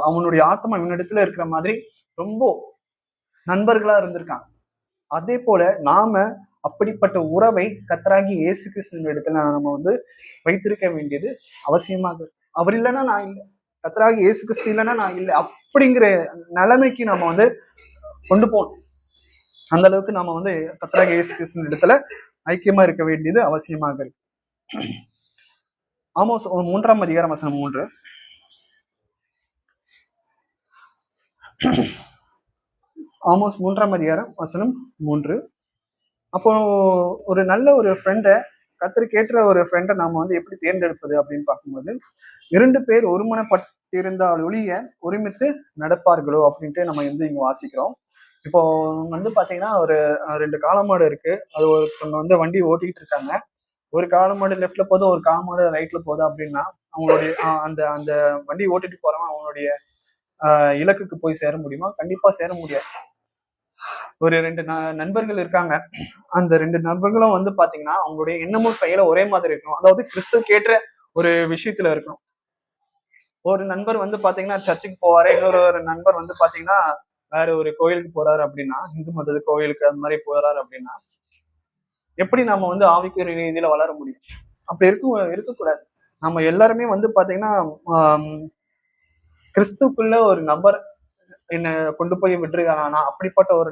அவனுடைய ஆத்மா இவனிடத்துல இருக்கிற மாதிரி ரொம்ப நண்பர்களா இருந்திருக்காங்க. அதே போல நாம அப்படிப்பட்ட உறவை கர்த்தராகிய இயேசு கிறிஸ்துவின் இடத்துல நம்ம வந்து வைத்திருக்க வேண்டியது அவசியமாக. அவர் இல்லைன்னா நான் இல்லை, கர்த்தராகிய இயேசு கிறிஸ்து இல்லைன்னா நான் இல்லை அப்படிங்கிற நிலைமைக்கு நம்ம வந்து கொண்டு போகணும். அந்த அளவுக்கு நாம வந்து கர்த்தராகிய இயேசு கிறிஸ்துவின் இடத்துல ஐக்கியமா இருக்க வேண்டியது அவசியமாக இருக்கு. ஆமோஸ் 3 ஆமோஸ் 3 அப்போ ஒரு நல்ல ஒரு ஃப்ரெண்டை கர்த்தருக்கு ஏற்ற ஒரு ஃப்ரெண்டை நாம வந்து எப்படி தேர்ந்தெடுப்பது அப்படின்னு பார்க்கும்போது 2 பேர் ஒருமனப்பட்டிருந்தால் ஒழிய ஒருமித்து நடப்பார்களோ அப்படின்ட்டு நம்ம வந்து இங்க வாசிக்கிறோம். இப்போ வந்து பாத்தீங்கன்னா ஒரு 2 காளமாடு இருக்கு. அது ஒருத்தவங்க வந்து வண்டி ஓட்டிட்டு இருக்காங்க. ஒரு காளமாடு லெஃப்ட்ல போகுது, ஒரு காளமாடு ரைட்ல போகுது அப்படின்னா அவங்களுடைய அந்த அந்த வண்டி ஓட்டிட்டு போறவன் அவங்களுடைய இலக்குக்கு போய் சேர முடியுமா? கண்டிப்பா சேர முடியாது. ஒரு 2 நண்பர்கள் இருக்காங்க. அந்த 2 நண்பர்களும் வந்து பாத்தீங்கன்னா அவங்களுடைய எண்ணமும் செயலும் ஒரே மாதிரி இருக்கணும். அதாவது கிறிஸ்துவுக்கு ஏற்ற ஒரு விஷயத்துல இருக்கணும். ஒரு நண்பர் வந்து பாத்தீங்கன்னா சர்ச்சுக்கு போவாரு, இன்னொரு நண்பர் வந்து பாத்தீங்கன்னா வேற ஒரு கோயிலுக்கு போறாரு அப்படின்னா, இந்து மத கோயிலுக்கு அந்த மாதிரி போறாரு அப்படின்னா எப்படி நம்ம வந்து ஆவிக்குரிய ரீதியில வளர முடியும்? அப்படி இருக்கக்கூடாது. நம்ம எல்லாருமே வந்து பாத்தீங்கன்னா கிறிஸ்துக்குள்ள ஒரு நபர் என்ன கொண்டு போய் விட்டுருக்கானா அப்படிப்பட்ட ஒரு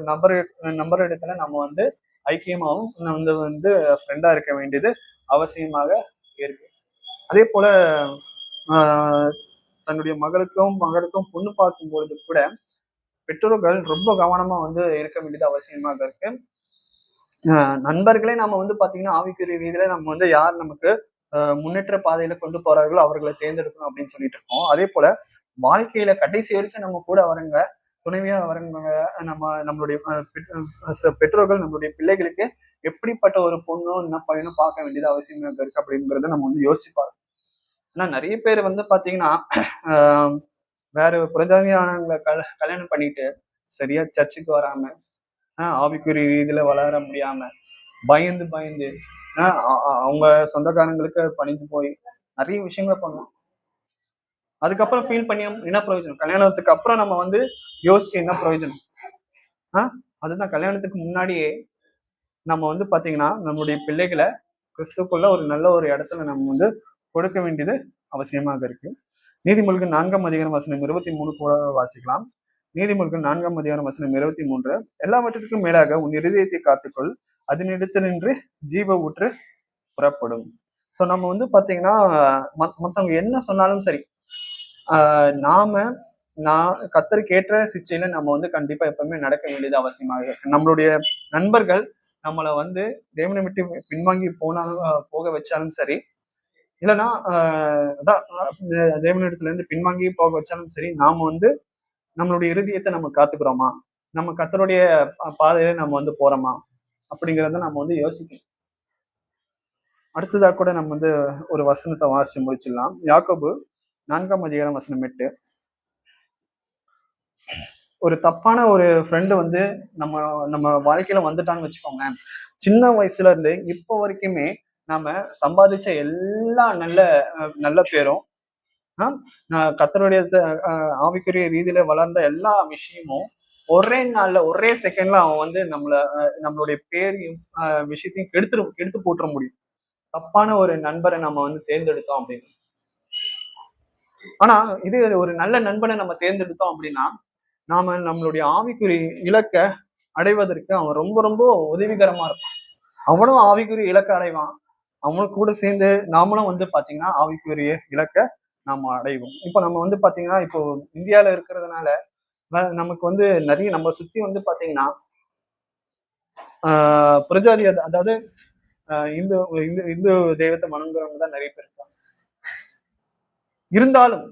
நபரிடத்துல நம்ம வந்து ஐக்கியமாகவும் வந்து வந்து ஃப்ரெண்டா இருக்க வேண்டியது அவசியமாக இருக்கு. அதே போல தன்னுடைய மகளுக்கும் பொண்ணு பார்க்கும் பொழுது கூட பெற்றோர்கள் ரொம்ப கவனமா வந்து இருக்க வேண்டியது அவசியமாக இருக்கு. நண்பர்களே நம்ம வந்து பாத்தீங்கன்னா ஆவிக்குரிய ரீதியில நம்ம வந்து யார் நமக்கு முன்னேற்ற பாதையில கொண்டு போறார்களோ அவர்களை தேர்ந்தெடுக்கணும் அப்படின்னு சொல்லிட்டு இருக்கோம். அதே போல வாழ்க்கையில கடைசி வரைக்கும் நம்ம கூட வரங்க துணைவியா வரவங்க நம்மளுடைய பெற்றோர்கள் நம்மளுடைய பிள்ளைகளுக்கு எப்படிப்பட்ட ஒரு பொண்ணோ என்ன பையனோ பார்க்க வேண்டியது அவசியமா இருக்கு அப்படிங்கறத நம்ம வந்து யோசிப்பாங்க. ஆனா நிறைய பேர் வந்து பாத்தீங்கன்னா ஆஹ் வேற புறஜாதியானவங்களை கல்யாணம் பண்ணிட்டு சரியா சர்ச்சுக்கு வராம ஆவிக்குரிய ரீதியில வளர முடியாம பயந்து பயந்து அவங்க சொந்தக்காரங்களுக்கு பணிஞ்சு போய் நிறைய விஷயங்களை பண்ணுவோம். அதுக்கப்புறம் ஃபீல் பண்ணி என்ன பிரயோஜனம்? கல்யாணத்துக்கு அப்புறம் நம்ம வந்து யோசிச்சு என்ன பிரயோஜனம்? அதுதான் கல்யாணத்துக்கு முன்னாடியே நம்ம வந்து பாத்தீங்கன்னா நம்மளுடைய பிள்ளைகளை கிறிஸ்துக்குள்ள ஒரு நல்ல ஒரு இடத்துல நம்ம வந்து கொடுக்க வேண்டியது அவசியமாக இருக்கு. நீதிமொழிகள் 4ஆம் அதிகாரம் வசனம் 23 கூட வாசிக்கலாம். நீதிமொழிகள் 4ஆம் அதிகாரம் வசனம் 23, எல்லாவற்றிற்கும் மேலாக உன் இருதயத்தை காத்துக்கொள், அதனிடத்தினின்று ஜீவ ஊற்று புறப்படும். சோ நம்ம வந்து பாத்தீங்கன்னா மத்தவங்க என்ன சொன்னாலும் சரி, நாம கர்த்தருக்கு ஏற்ற சிச்சையில நம்ம வந்து கண்டிப்பா எப்பவுமே நடக்க வேண்டியது அவசியமாக இருக்கு. நம்மளுடைய நண்பர்கள் நம்மளை வந்து தேவனை விட்டு பின்வாங்கி போக வச்சாலும் சரி, இல்லைன்னா அதான் தேவனிடத்துல இருந்து பின்வாங்கி போக வச்சாலும் சரி, நாம வந்து நம்மளுடைய இறுதியத்தை நம்ம காத்துக்கிறோமா, நம்ம கர்த்தருடைய பாதையில நம்ம வந்து போறோமா அப்படிங்கிறத நம்ம வந்து யோசிக்கணும். அடுத்ததா கூட நம்ம வந்து ஒரு வசனத்தை வாசிச்சு முடிச்சிடலாம். யாக்கோபு 4ஆம் அதிகாரம் வசனம் 8. ஒரு தப்பான ஒரு ஃப்ரெண்டு வந்து நம்ம நம்ம வாழ்க்கையில வந்துட்டான்னு வச்சுக்கோங்க, சின்ன வயசுல இருந்து இப்போ வரைக்குமே நாம சம்பாதிச்ச எல்லா நல்ல நல்ல பேரும் கர்த்தருடைய ஆவிக்குரிய ரீதியில வளர்ந்த எல்லா விஷயமும் ஒரே நாள்ல ஒரே செகண்ட்ல அவன் வந்து நம்மளுடைய பேரையும் விஷயத்தையும் கெடுத்து போட்டுற முடியும், தப்பான ஒரு நண்பரை நம்ம வந்து தேர்ந்தெடுத்தோம் அப்படின்னு. ஆனா இது ஒரு நல்ல நண்பனை நம்ம தேர்ந்தெடுத்தோம் அப்படின்னா நாம நம்மளுடைய ஆவிக்குரிய இலக்க அடைவதற்கு அவன் ரொம்ப ரொம்ப உதவிகரமா இருப்பான். அவனும் ஆவிக்குரிய இலக்க அடைவான், அவனுக்கு கூட சேர்ந்து நாமளும் வந்து பாத்தீங்கன்னா ஆவிக்குரிய இலக்க நாம அடைவோம். இப்போ நம்ம வந்து பாத்தீங்கன்னா இப்போ இந்தியால இருக்கிறதுனால நமக்கு வந்து நிறைய நம்ம சுத்தி வந்து பாத்தீங்கன்னா பிரஜாதி, அதாவது இந்து இந்து இந்து தெய்வத்தை வணங்குறவங்க தான் நிறைய பேர் இருக்காங்க. இருந்தாலும்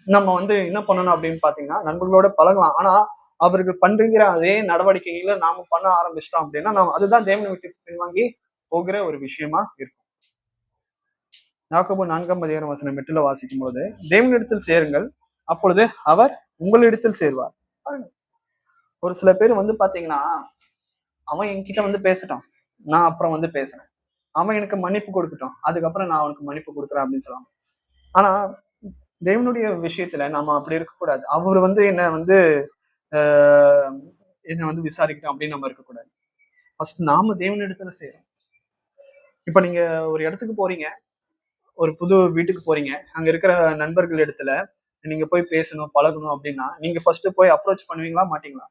நம்ம வந்து என்ன பண்ணணும் அப்படின்னு பாத்தீங்கன்னா நண்பர்களோட பழகலாம். ஆனா அவர்கள் பண்றீங்கிற அதே நடவடிக்கைகளை நாம பண்ண ஆரம்பிச்சிட்டோம் அப்படின்னா நம்ம அதுதான் தேவனை விட்டு பின்வாங்கி போகிற ஒரு விஷயமா இருக்கும். யாக்கோபு 4ஆம் அதிகாரம் வசனம் 8 வாசிக்கும் பொழுது, தேவனிடத்தில் சேருங்கள், அப்பொழுது அவர் உங்களிடத்தில் சேருவார். ஒரு சில பேர் வந்து பாத்தீங்கன்னா அவன் என்கிட்ட வந்து பேசட்டான், நான் அப்புறம் வந்து பேசுறேன், அவன் எனக்கு மன்னிப்பு கொடுக்கட்டும், அதுக்கப்புறம் நான் அவனுக்கு மன்னிப்பு கொடுக்குறேன் அப்படின்னு சொல்லுவாங்க. ஆனா தேவனுடைய விஷயத்துல நாம அப்படி இருக்கக்கூடாது. அவர் வந்து என்ன வந்து விசாரிக்கட்டும் அப்படின்னு நம்ம இருக்கக்கூடாது. ஃபர்ஸ்ட் நாம தேவனிடத்துல செய்யறோம். இப்ப நீங்க ஒரு இடத்துக்கு போறீங்க, ஒரு புது வீட்டுக்கு போறீங்க, அங்க இருக்கிற நண்பர்கள் இடத்துல நீங்க போய் பேசணும் பழகணும் அப்படின்னா நீங்க ஃபர்ஸ்ட் போய் அப்ரோச் பண்ணுவீங்களா மாட்டீங்களா?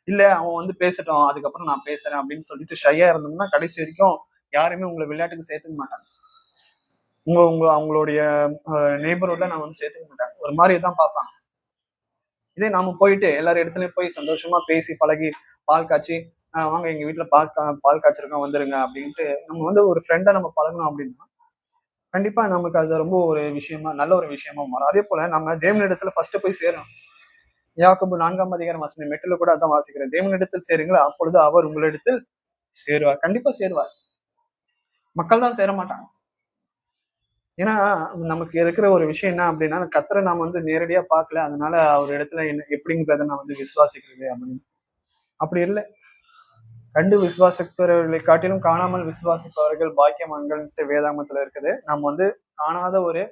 இல்ல அவன் வந்து பேசட்டும் அதுக்கப்புறம் நான் பேசுறேன் அப்படின்னு சொல்லிட்டு ஷையா இருந்தோம்னா கடைசி வரைக்கும் யாருமே உங்களை விளையாட்டுக்கு சேர்த்துக்க மாட்டாங்க. அவங்களுடைய நெய்பர்ஹுட்ல நான் வந்து சேர்த்துக்க மாட்டாங்க, ஒரு மாதிரி தான் பார்ப்பாங்க. இதே நாம போயிட்டு எல்லாரும் இடத்துலயும் போய் சந்தோஷமா பேசி பழகி பால் காய்ச்சி வாங்க எங்க வீட்டுல பால் காய்ச்சிருக்கோம் வந்துருங்க அப்படின்ட்டு நம்ம வந்து ஒரு ஃப்ரெண்டா நம்ம பழகணும் அப்படின்னா கண்டிப்பா நமக்கு அது ரொம்ப ஒரு விஷயமா நல்ல ஒரு விஷயமா மாறும். அதே போல நம்ம தேவனிடத்துல ஃபர்ஸ்ட் போய் சேரணும். யாக்கோபு 4ஆம் அதிகாரம் வசனம் 8 கூட அதான் வாசிக்கிறேன். தேவனிடத்தில் சேருங்களா, அப்பொழுது அவர் உங்களிடத்தில் சேருவார். கண்டிப்பா சேருவார். மக்கள் தான் சேர மாட்டாங்க. ஏன்னா நமக்கு இருக்கிற ஒரு விஷயம் என்ன அப்படின்னா கர்த்தரை நாம வந்து நேரடியா பார்க்கல, அதனால அவர் இடத்துல என்ன எப்படிங்கிறத நான் வந்து விசுவாசிக்கிறது அப்படின்னு. அப்படி இல்லை. கண்டு விசுவாசிப்பவர்களை காட்டிலும் காணாமல் விசுவாசிப்பவர்கள் பாக்கியவான்கள் வேதாகமத்துல இருக்குது. நம்ம வந்து காணாத ஒரு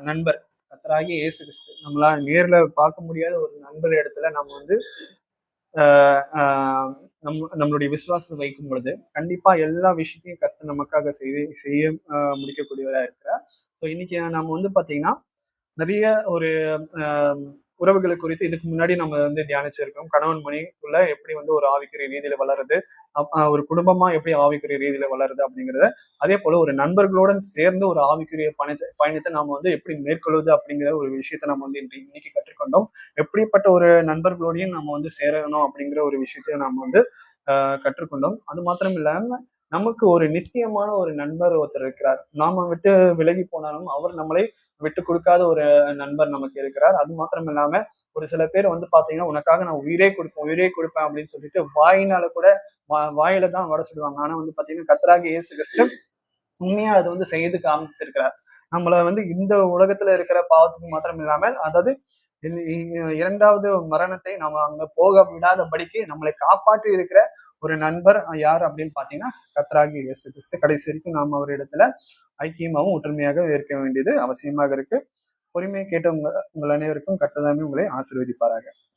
நண்பர் கர்த்தராகிய இயேசு கிறிஸ்து, நம்மளா நேர்ல பார்க்க முடியாத ஒரு நண்பர் இடத்துல நம்ம வந்து நம்மளுடைய விசுவாசத்தை வைக்கும் பொழுது கண்டிப்பா எல்லா விஷயத்தையும் கர்த்தர் நமக்காக செய்ய முடிக்கக்கூடியவரா இருக்கிறார். ஸோ இன்னைக்கு நம்ம வந்து பாத்தீங்கன்னா நிறைய ஒரு உறவுகளை குறித்து இதுக்கு முன்னாடி நம்ம வந்து தியானிச்சிருக்கோம். கணவன் மனைவிக்குள்ள எப்படி வந்து ஒரு ஆவிக்குரிய ரீதியில வளருது, ஒரு குடும்பமா எப்படி ஆவிக்குரிய ரீதியில வளருது அப்படிங்கிறத, அதே போல ஒரு நண்பர்களுடன் சேர்ந்து ஒரு ஆவிக்குரிய பயணத்தை நாம வந்து எப்படி மேற்கொள்வது அப்படிங்கிற ஒரு விஷயத்த நம்ம வந்து இன்னைக்கு கற்றுக்கொண்டோம். எப்படிப்பட்ட ஒரு நண்பர்களோடையும் நம்ம வந்து சேரணும் அப்படிங்கிற ஒரு விஷயத்த நாம வந்து கற்றுக்கொண்டோம். அது மாத்திரம் இல்லாம நமக்கு ஒரு நித்தியமான ஒரு நண்பர் ஒருத்தர் இருக்கிறார். நாம விட்டு விலகி போனாலும் அவர் நம்மளை விட்டு கொடுக்காத ஒரு நண்பர் நமக்கு இருக்கிறார். அது மாத்திரம் இல்லாம ஒரு சில பேர் வந்து பாத்தீங்கன்னா, உனக்காக நான் உயிரே கொடுப்பேன், உயிரே கொடுப்பேன் அப்படின்னு சொல்லிட்டு வாயினால கூட வாயில தான் வட சுடுவாங்க. ஆனா வந்து பாத்தீங்கன்னா, கர்த்தராகிய இயேசு கிறிஸ்து உண்மையா அது வந்து செய்து காமித்திருக்கிறார். நம்மள வந்து இந்த உலகத்துல இருக்கிற பாவத்துக்கு மாத்திரம் இல்லாமல், அதாவது இரண்டாவது மரணத்தை நம்ம அங்க போக விடாதபடிக்கு நம்மளை காப்பாற்றி இருக்கிற ஒரு நண்பர் யார் அப்படின்னு பாத்தீங்கன்னா, கர்த்தராகிய இயேசு கிறிஸ்து. கடைசி வரைக்கும் நாம் அவரிடத்துல ஐக்கியமாவும் ஒற்றுமையாக இருக்க வேண்டியது அவசியமாக இருக்கு. பொறுமையை கேட்டவங்க உங்கள் அனைவருக்கும் கர்த்தர் தாமே உங்களை ஆசீர்வதிப்பாராக.